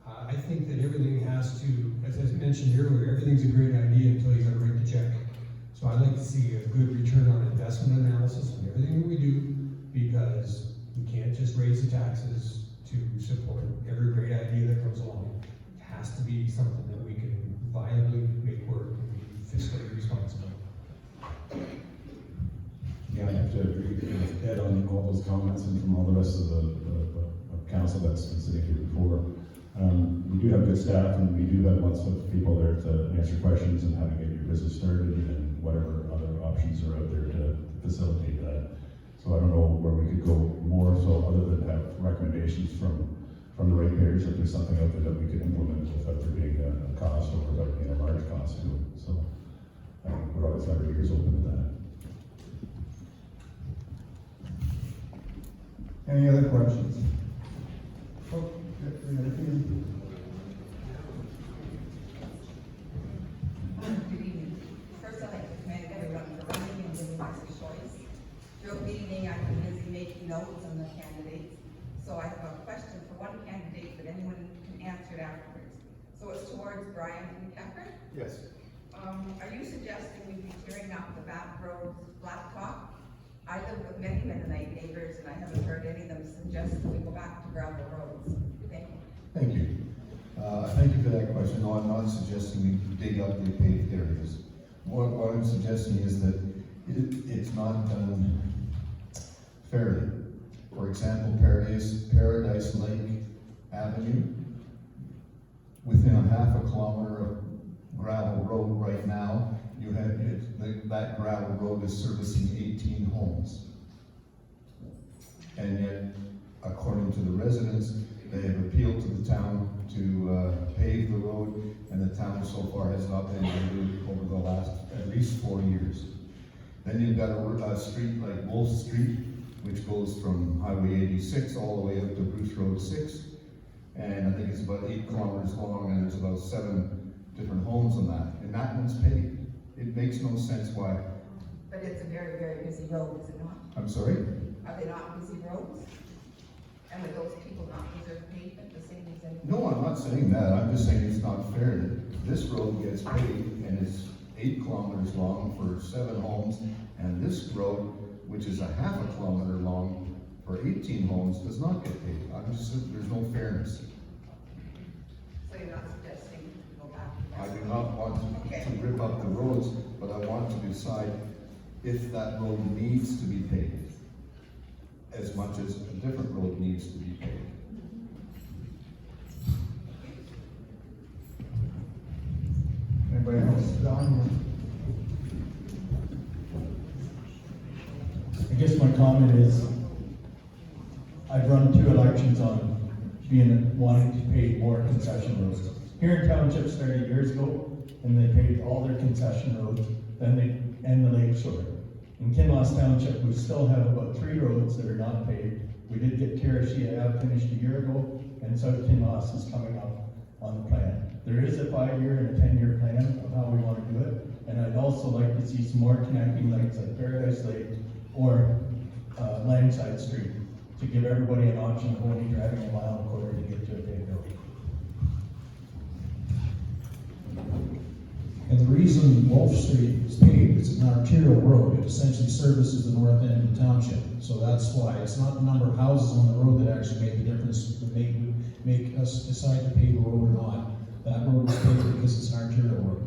I think that everything has to, as I mentioned earlier, everything's a great idea until you gotta write the check. So I like to see a good return on investment analysis on everything that we do, because we can't just raise the taxes to support every great idea that comes along. It has to be something that we can viably make work and be fiscally responsible. Yeah, I have to agree with Ed on all those comments and from all the rest of the council that's been sitting here before. We do have good staff and we do have lots of people there to answer questions and how to get your business started and whatever other options are out there to facilitate that. So I don't know where we could go more, so other than have recommendations from the ratepayers, if there's something out there that we could implement without there being a cost or without being a large cost to it. So we're always got our ears open to that. Any other questions? Oh, Good evening. First, I'd like to commend everyone for running and giving us a choice. Throughout the evening, I've been busy making notes on the candidates. So I have a question for one candidate that anyone can answer it afterwards. So it's towards Brian and Catherine. Yes. Are you suggesting we be tearing up the back roads blacktop? I live with many Mennonite neighbors and I haven't heard any of them suggest that we go back to gravel roads. Thank you. Thank you. Thank you for that question. No, I'm not suggesting we dig up the paved areas. What I'm suggesting is that it's not done fairly. For example, Paradise Lake Avenue, within a half a kilometer of gravel road right now, you have that gravel road is servicing 18 homes. And yet, according to the residents, they have appealed to the town to pave the road, and the town so far has not been able to do it over the last at least 4 years. Then you've got a street like Wolf Street, which goes from Highway 86 all the way up to Bruce Road 6. And I think it's about 8 kilometers long, and there's about 7 different homes on that. And that one's paved. It makes no sense why. But it's a very, very busy road, is it not? I'm sorry? Are they not busy roads? And would those people not deserve pavement the same as anyone? No, I'm not saying that. I'm just saying it's not fair that this road gets paved and it's 8 kilometers long for 7 homes, and this road, which is a half a kilometer long for 18 homes, does not get paved. I'm just, there's no fairness. So you're not suggesting we go back? I do not want to rip up the roads, but I want to decide if that road needs to be paved as much as a different road needs to be paved. Anybody else? Don? I guess my comment is, I've run 2 elections on wanting to pave more concession roads. Here in Township started years ago, and they paved all their concession roads, then they end the lake shore. In Kinloss Township, we still have about 3 roads that are not paved. We did get Tereshia Ave finished a year ago, and South Kinloss is coming up on the plan. There is a 5-year and a 10-year plan of how we want to do it, and I'd also like to see some more connecting lights like Paradise Lake or Langside Street to give everybody an option of only driving a mile and a quarter to get to a paved road. And the reason Wolf Street is paved is an arterial road. It essentially services the north end of the township. So that's why. It's not the number of houses on the road that actually make the difference, that make us decide to pave a road or not. That road is paved because it's an arterial road.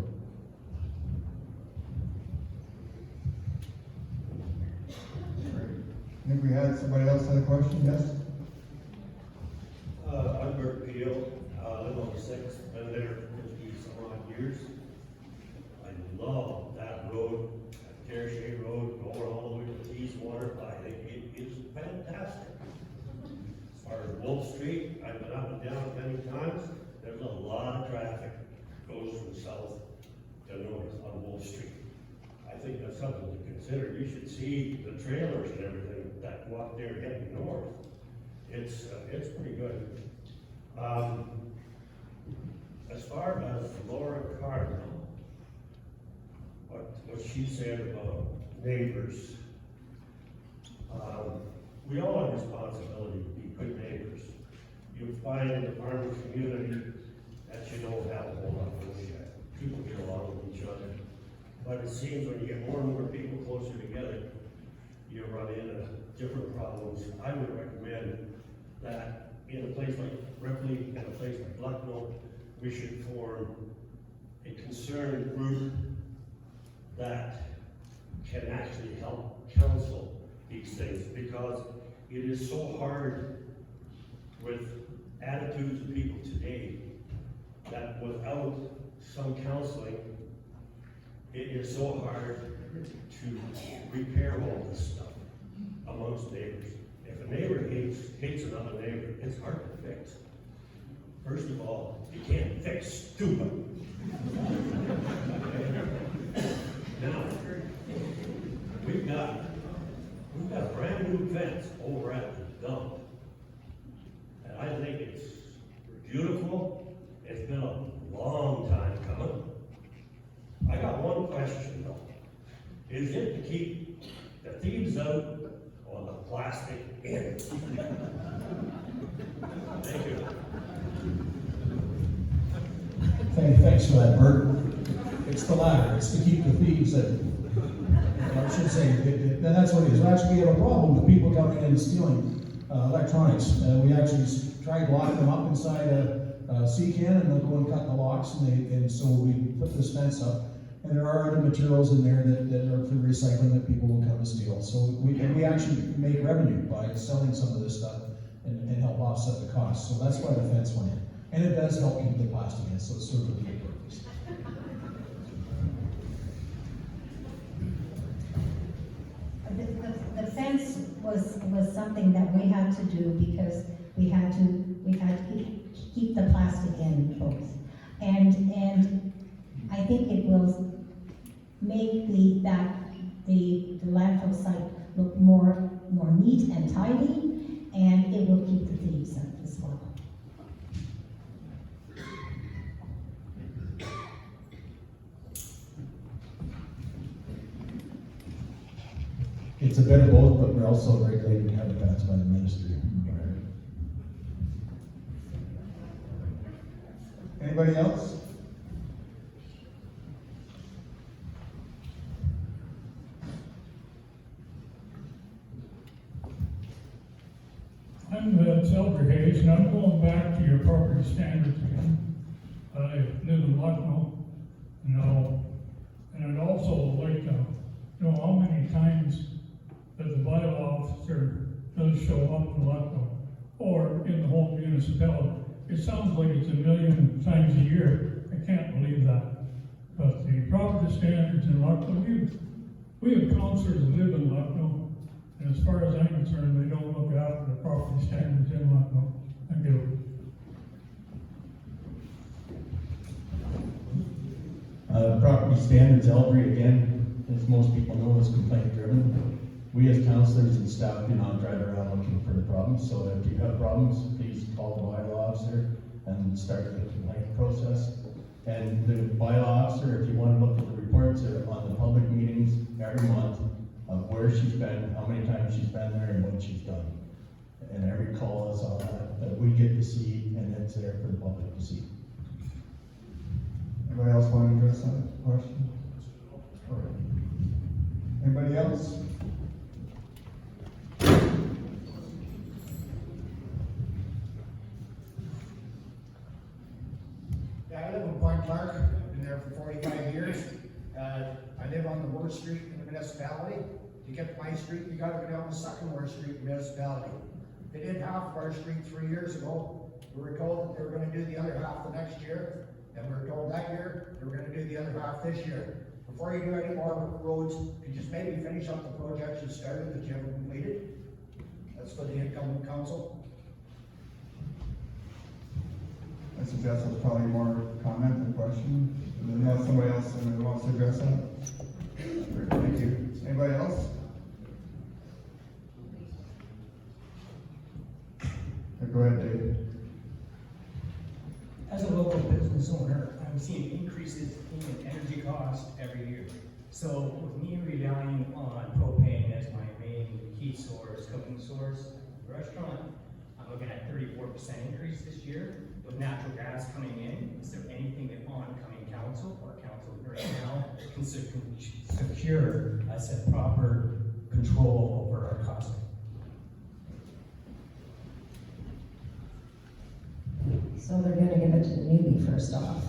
I think we had, somebody else had a question, yes? I'm Bert Peel, I live on the 6th, been there 50-some odd years. I love that road, Tereshia Road, going all the way to Wolf Street, I've been up and down it many times, there's a lot of traffic goes from south to north on Wolf Street. I think that's something to consider. You should see the trailers and everything that walk there heading north. It's pretty good. As far as Laura Cardinal, what she said about neighbors, we all have responsibility to be good neighbors. You find in the farming community that you don't have a whole lot of people get along with each other. But it seems when you get more and more people closer together, you run into different problems. I would recommend that in a place like Ripley and a place like Lucknow, we should form a concerned group that can actually help counsel these things, because it is so hard with attitudes of people today that without some counseling, it is so hard to repair all this stuff amongst neighbors. If a neighbor hates another neighbor, it's hard to fix. First of all, you can't fix stupid. Now, we've got a brand new fence over at the dump. And I think it's beautiful. It's been a long time coming. I got one question though. Is it to keep the thieves out or the plastic in? Thank you. Thanks for that, Bert. It's the latter. It's to keep the thieves out. I should say, that's what it is. Actually, we have a problem with people coming in and stealing electronics. We actually tried locking them up inside a sea can, and they'll go and cut the locks, and so we put this fence up. And there are other materials in there that are for recycling that people will come and steal. So we actually make revenue by selling some of this stuff and help offset the cost. So that's why the fence went in. And it does help keep the plastic in, so it's sort of a good purpose. The fence was something that we had to do because we had to keep the plastic in, folks. And I think it will make the landfill site look more neat and tidy, and it will keep the thieves out as well. It's a bit of both, but we're also regulated habitats by the ministry. Anybody else? I'm Silver Hayes, and I'm going back to your property standards again. I live in Lucknow, and I'd also like to know how many times that the bylaw officer does show up in Lucknow or in the whole municipality. It sounds like it's 1 million times a year. I can't believe that. But the property standards in Lucknow, we have counselors that live in Lucknow, and as far as I'm concerned, they don't look after the property standards in Lucknow. Thank you. Property standards, Elbury, again, as most people know, is complaint driven. We as counselors and staff do not drive around looking for the problems, so if you have problems, please call the bylaw officer and start the complaint process. And the bylaw officer, if you want to look at the reports, are on the public meetings every month of where she's been, how many times she's been there, and what she's done. And every call is on that we get to see, and it's there for the public to see. Anybody else want to address that question? Anybody else? Yeah, I live in Point Clark, been there for 45 years. I live on the worst street in the municipality. To get to my street, you gotta go down the second worst street in the municipality. They did half of our street 3 years ago. We were told that they were gonna do the other half the next year, and we were told that year they were gonna do the other half this year. Before you do any more roads, could you just maybe finish up the projects you started that you haven't completed? That's for the incoming council. suggest that's probably more comment than question. And then somebody else who wants to address that. Great, thank you. Anybody else? Go ahead, Dave. As a local business owner, I'm seeing increases in energy costs every year. So with me relying on propane as my main heat source, cooking source, restaurant, I'm looking at 34% increase this year. With natural gas coming in, is there anything that oncoming council or council right now can secure us a proper control over our costing? So they're gonna give it to the newbie first off.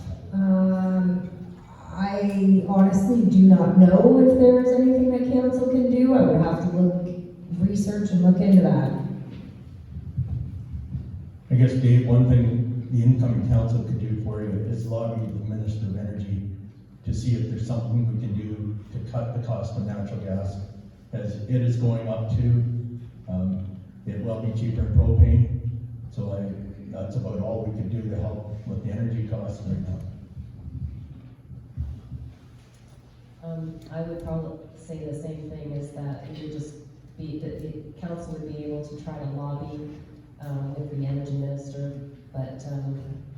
I honestly do not know if there's anything that council can do. I would have to research and look into that. I guess, Dave, one thing the incoming council could do for you is lobby the Minister of Energy to see if there's something we can do to cut the cost of natural gas, as it is going up too. It will be cheaper in propane, so that's about all we can do to help with the energy costs right now. I would probably say the same thing, is that it would just be, that the council would be able to try to lobby with the energy minister, but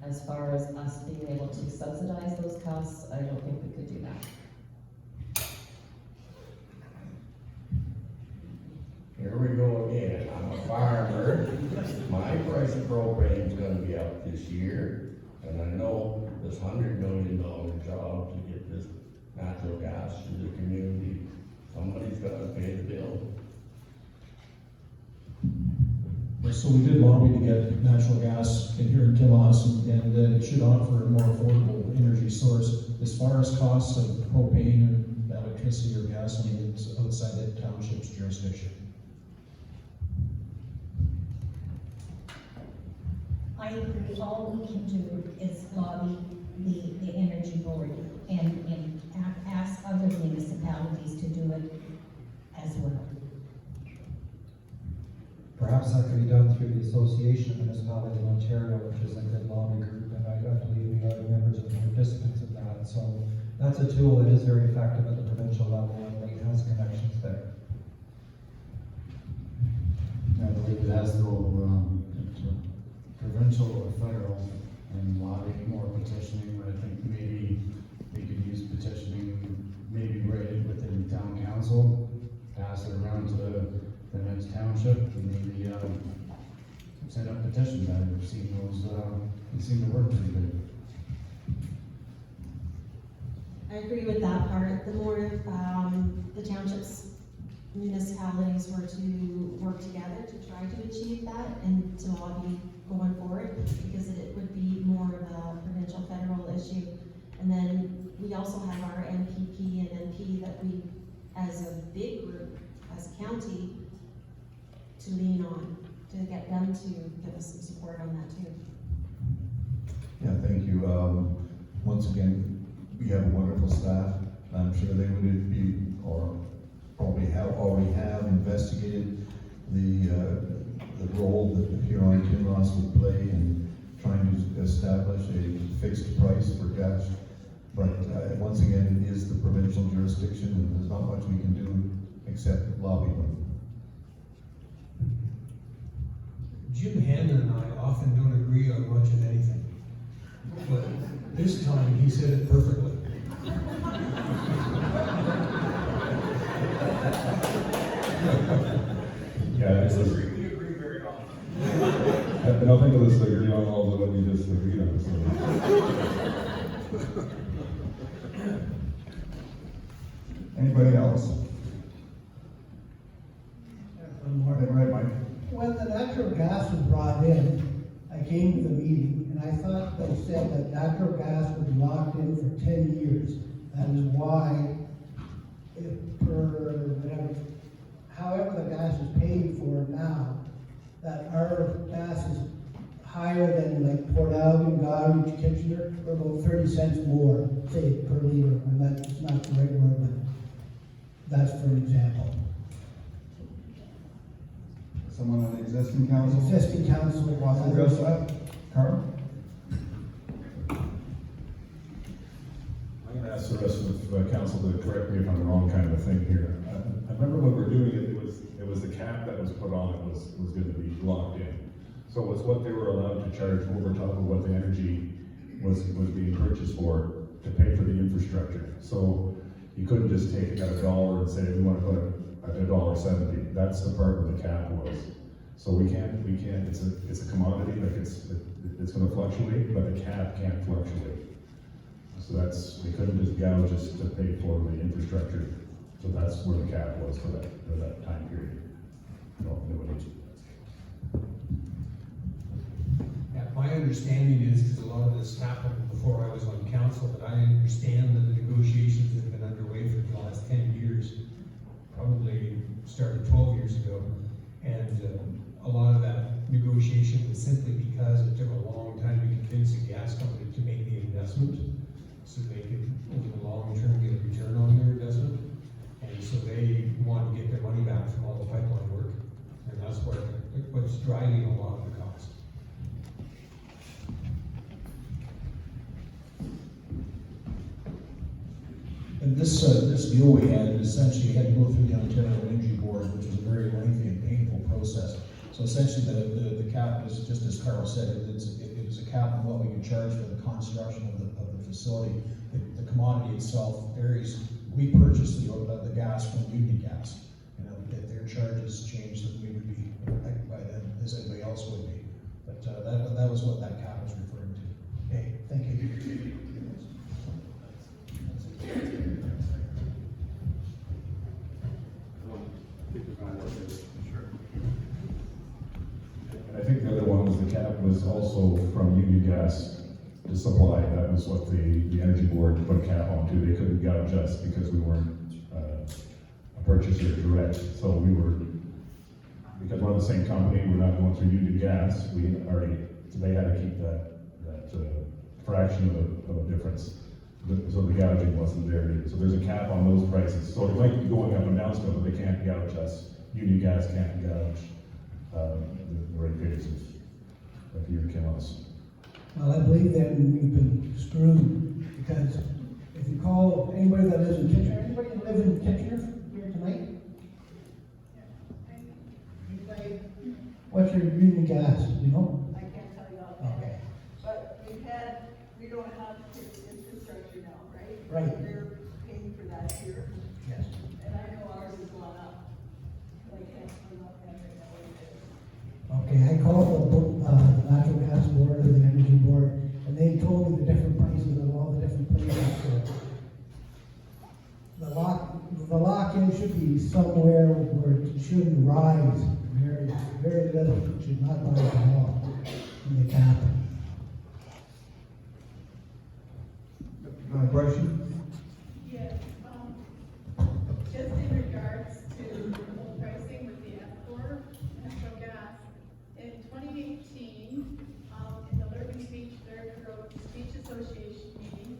as far as us being able to subsidize those costs, I don't think we could do that. Here we go again. I'm a farmer. My price of propane is gonna be up this year. And I know this $100 million job to get this natural gas to the community, somebody's gotta pay the bill. So we did lobby to get natural gas in here in Kinloss, and it should offer a more affordable energy source. As far as costs of propane and electricity or gasoline, it's outside the township's jurisdiction. I agree, all we can do is lobby the energy board and ask other municipalities to do it as well. Perhaps that could be done through the Association of Municipalities of Ontario, which is a good lobby group, and I believe we are members and participants of that. So that's a tool that is very effective at the provincial level and that has connections there. I believe it has to go provincial or federal, and lobbying or petitioning, but I think maybe we could use petitioning, maybe write it within town council, pass it around to the next township, and maybe set up petitions. I've seen those, they seem to work pretty good. I agree with that part. The more the townships, municipalities were to work together to try to achieve that and to lobby going forward, because it would be more of a provincial federal issue. And then we also have our MPP and MP that we, as a big group, as a county, to lean on, to get them to give us some support on that too. Yeah, thank you. Once again, we have a wonderful staff. I'm sure they would be, or probably already have investigated the role that the Huron Kinloss would play in trying to establish a fixed price for gas. But once again, it is the provincial jurisdiction, and there's not much we can do except lobby them. Jim Hannon and I often don't agree on much of anything, but this time he said it perfectly. Yeah, it's we agree very often. And I'll think of this agreeing on all of what you just agreed on. So. Anybody else? One more. Go ahead, Mike. When the natural gas was brought in, I came to the meeting and I thought they said that natural gas was locked in for 10 years. That is why, if per whatever, however the gas is paid for now, that our gas is higher than like Port Albion, Goderich, Kitchener, for about 30 cents more, say, per liter. And that's not the right word, but that's for an example. Someone on the existing council? Existing council. Wants to address that? Carl? ask the rest of the council to correct me if I'm wrong, kind of a thing here. I remember when we were doing it, it was the cap that was put on it was going to be locked in. So it was what they were allowed to charge over top of what the energy was being purchased for to pay for the infrastructure. So you couldn't just take out $1 and say, we want to put $1.70. That's the part where the cap was. So we can't, it's a commodity, like it's gonna fluctuate, but the cap can't fluctuate. So they couldn't just gouge us to pay for the infrastructure. So that's where the cap was for that time period. Yeah, my understanding is, because a lot of this happened before I was on council, but I understand that the negotiations have been underway for the last 10 years, probably started 12 years ago. And a lot of that negotiation was simply because it took a long time to convince the gas company to make the investment, so they could, over the long term, get a return on their investment. And so they wanted to get their money back from all the pipeline work, and that's what's driving a lot of the cost. And this deal we had, essentially had to go through the Ontario Energy Board, which was a very lengthy and painful process. So essentially the cap is, just as Carl said, it was a cap on what we can charge for the construction of the facility. The commodity itself varies. We purchase the gas from Union Gas. If their charges change, then we would be affected by them as anybody else would be. But that was what that cap was referring to. Okay, thank you. And I think the other one was the cap was also from Union Gas to supply. That was what the Energy Board put a cap on too. They couldn't gouge us because we weren't a purchaser direct. So we were, because we're the same company, we're not going through Union Gas. So they had to keep that fraction of a difference. So the gouging wasn't there either. So there's a cap on those prices. So it might be going up and down still, but they can't gouge us. Union Gas can't gouge the ratepayers of Union Kinloss. Well, I believe then we've been screwed, because if you call anybody that lives in Kitchener, anybody that lives in Kitchener here tonight? What's your Union Gas, do you know? I can't tell you all. Okay. But we don't have infrastructure now, right? Right. They're paying for that here. Yes. And I know ours has gone up. But I can't tell you offhand right now what it is. Okay, I called the natural gas board or the energy board, and they told me the different prices of all the different places. The lock-in should be somewhere where it shouldn't rise very, very little. It should not rise at all in the cap. Question? Yes, just in regards to the whole pricing with the F4 natural gas, in 2018, in the Lurgan Speech, Speech Association meeting,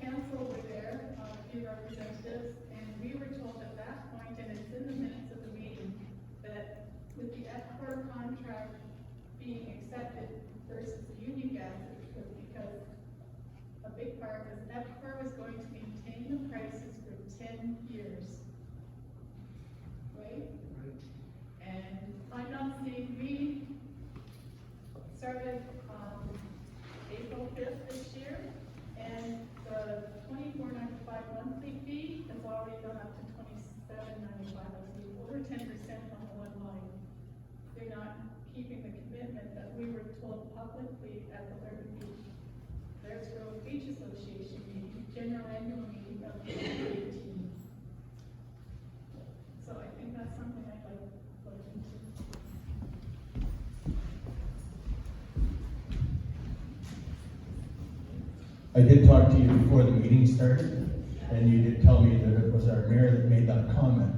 council were there, a few representatives, and we were told at that point, and it's in the minutes of the meeting, that with the F4 contract being accepted versus the union gas, because a big part was F4 was going to maintain the prices for 10 years. Right? And I'm not seeing, we started April 5th this year, and the $24.95 monthly fee has already gone up to $27.95, over 10% on the one line. They're not keeping the commitment that we were told publicly at the Lurgan Beach. There's Road Beach Association meeting, general annual meeting of 2018. So I think that's something I'd like to look into. I did talk to you before the meeting started, and you did tell me that it was our mayor that made that comment.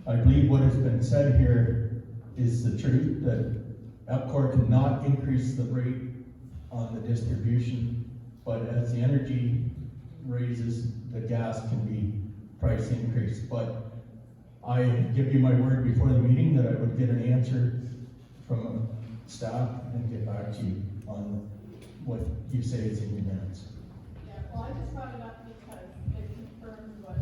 I believe what has been said here is the truth, that EPCOR cannot increase the rate on the distribution, but as the energy raises, the gas can be price increased. But I give you my word before the meeting that I would get an answer from staff and get back to you on what you say is in your minutes. Yeah, Well, I just brought it up because it confirms what.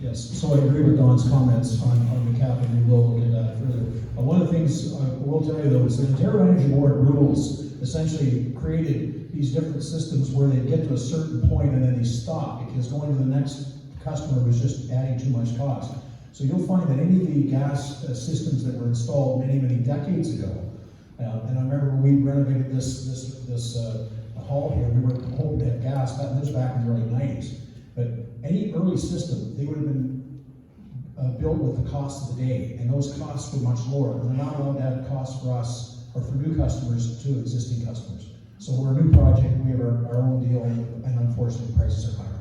Yes, so I agree with Don's comments on the cap, and we will look at that further. One of the things I will tell you though is the Ontario Energy Board rules essentially created these different systems where they get to a certain point and then they stop because going to the next customer was just adding too much cost. So you'll find that any of the gas systems that were installed many, many decades ago, and I remember when we renovated this hall here, we were hoping to have gas, that was back in the early 90s. But any early system, they would have been built with the cost of the day, and those costs were much lower. And they're not allowed to add costs for us or for new customers to existing customers. So we're a new project, we have our own deal, and unfortunately prices are higher.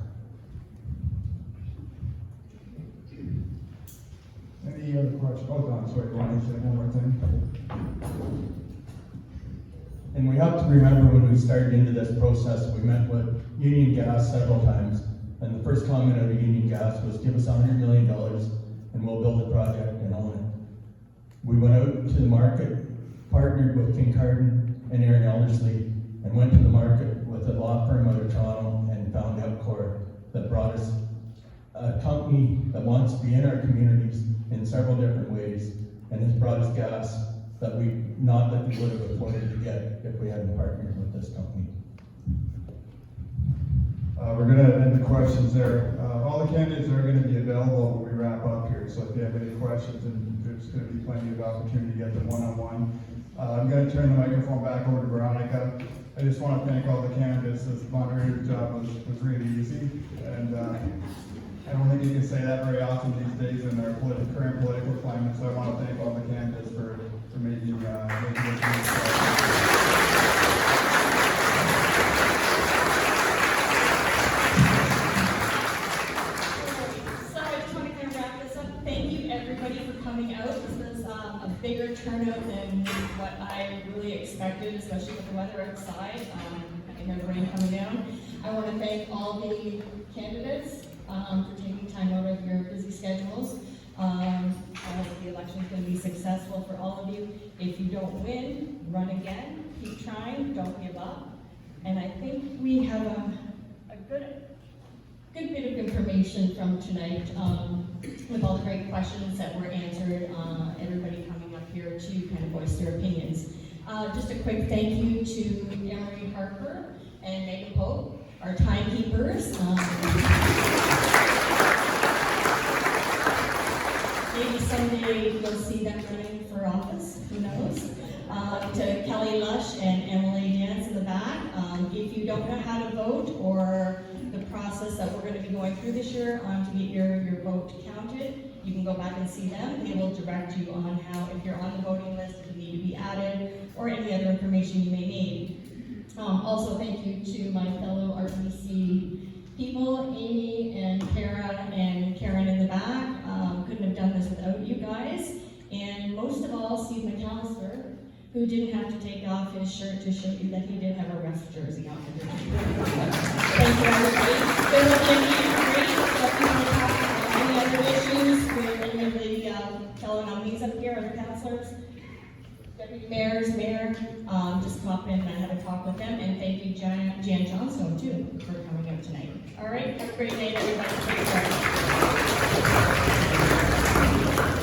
Any other questions? Oh, Don, sorry, do you want to say one more thing? And we have to remember when we started into this process, we met with Union Gas several times. And the first comment out of Union Gas was, give us $100 million and we'll build the project and own it. We went out to the market, partnered with Kincardine and Aaron Elderslie, and went to the market with a law firm out of Toronto and found Outcore that brought us a company that wants to be in our communities in several different ways and has brought us gas that we would have afforded to get if we hadn't partnered with this company. We're going to end the questions there. All the candidates are going to be available when we wrap up here, so if you have any questions, and there's going to be plenty of opportunity to get them one-on-one. I'm going to turn the microphone back over to Veronica. I just want to thank all the candidates. This moderator job was really easy, and I don't think you can say that very often these days in our current political climate, so I want to thank all the candidates for making this coming out. This was a bigger turnout than what I really expected, especially with the weather outside. I think there's rain coming down. I want to thank all the candidates for taking time out of your busy schedules. I hope the election is going to be successful for all of you. If you don't win, run again, keep trying, don't give up. And I think we have a good bit of information from tonight with all the great questions that were answered, everybody coming up here to kind of voice their opinions. Just a quick thank you to Emery Harper and Megan Pope, our timekeepers. Maybe someday you'll see them running for office, who knows? To Kelly Lush and Emily Dance in the back. If you don't know how to vote or the process that we're going to be going through this year to get your vote counted, you can go back and see them. They will direct you on how, if you're on the voting list, if you need to be added, or any other information you may need. Also, thank you to my fellow RPC people, Amy and Kara and Karen in the back. Couldn't have done this without you guys. And most of all, Steve McAllister, who didn't have to take off his shirt to show you that he did have a ref jersey on. Thank you, everybody. There will be a meet and greet, so if you want to talk about any other issues with any of the fellow nominees up here, or the councillors, deputy mayors, mayor, just pop in and have a talk with them. And thank you, Jan Johnstone, too, for coming out tonight. All right, have a great day, everybody. Take care.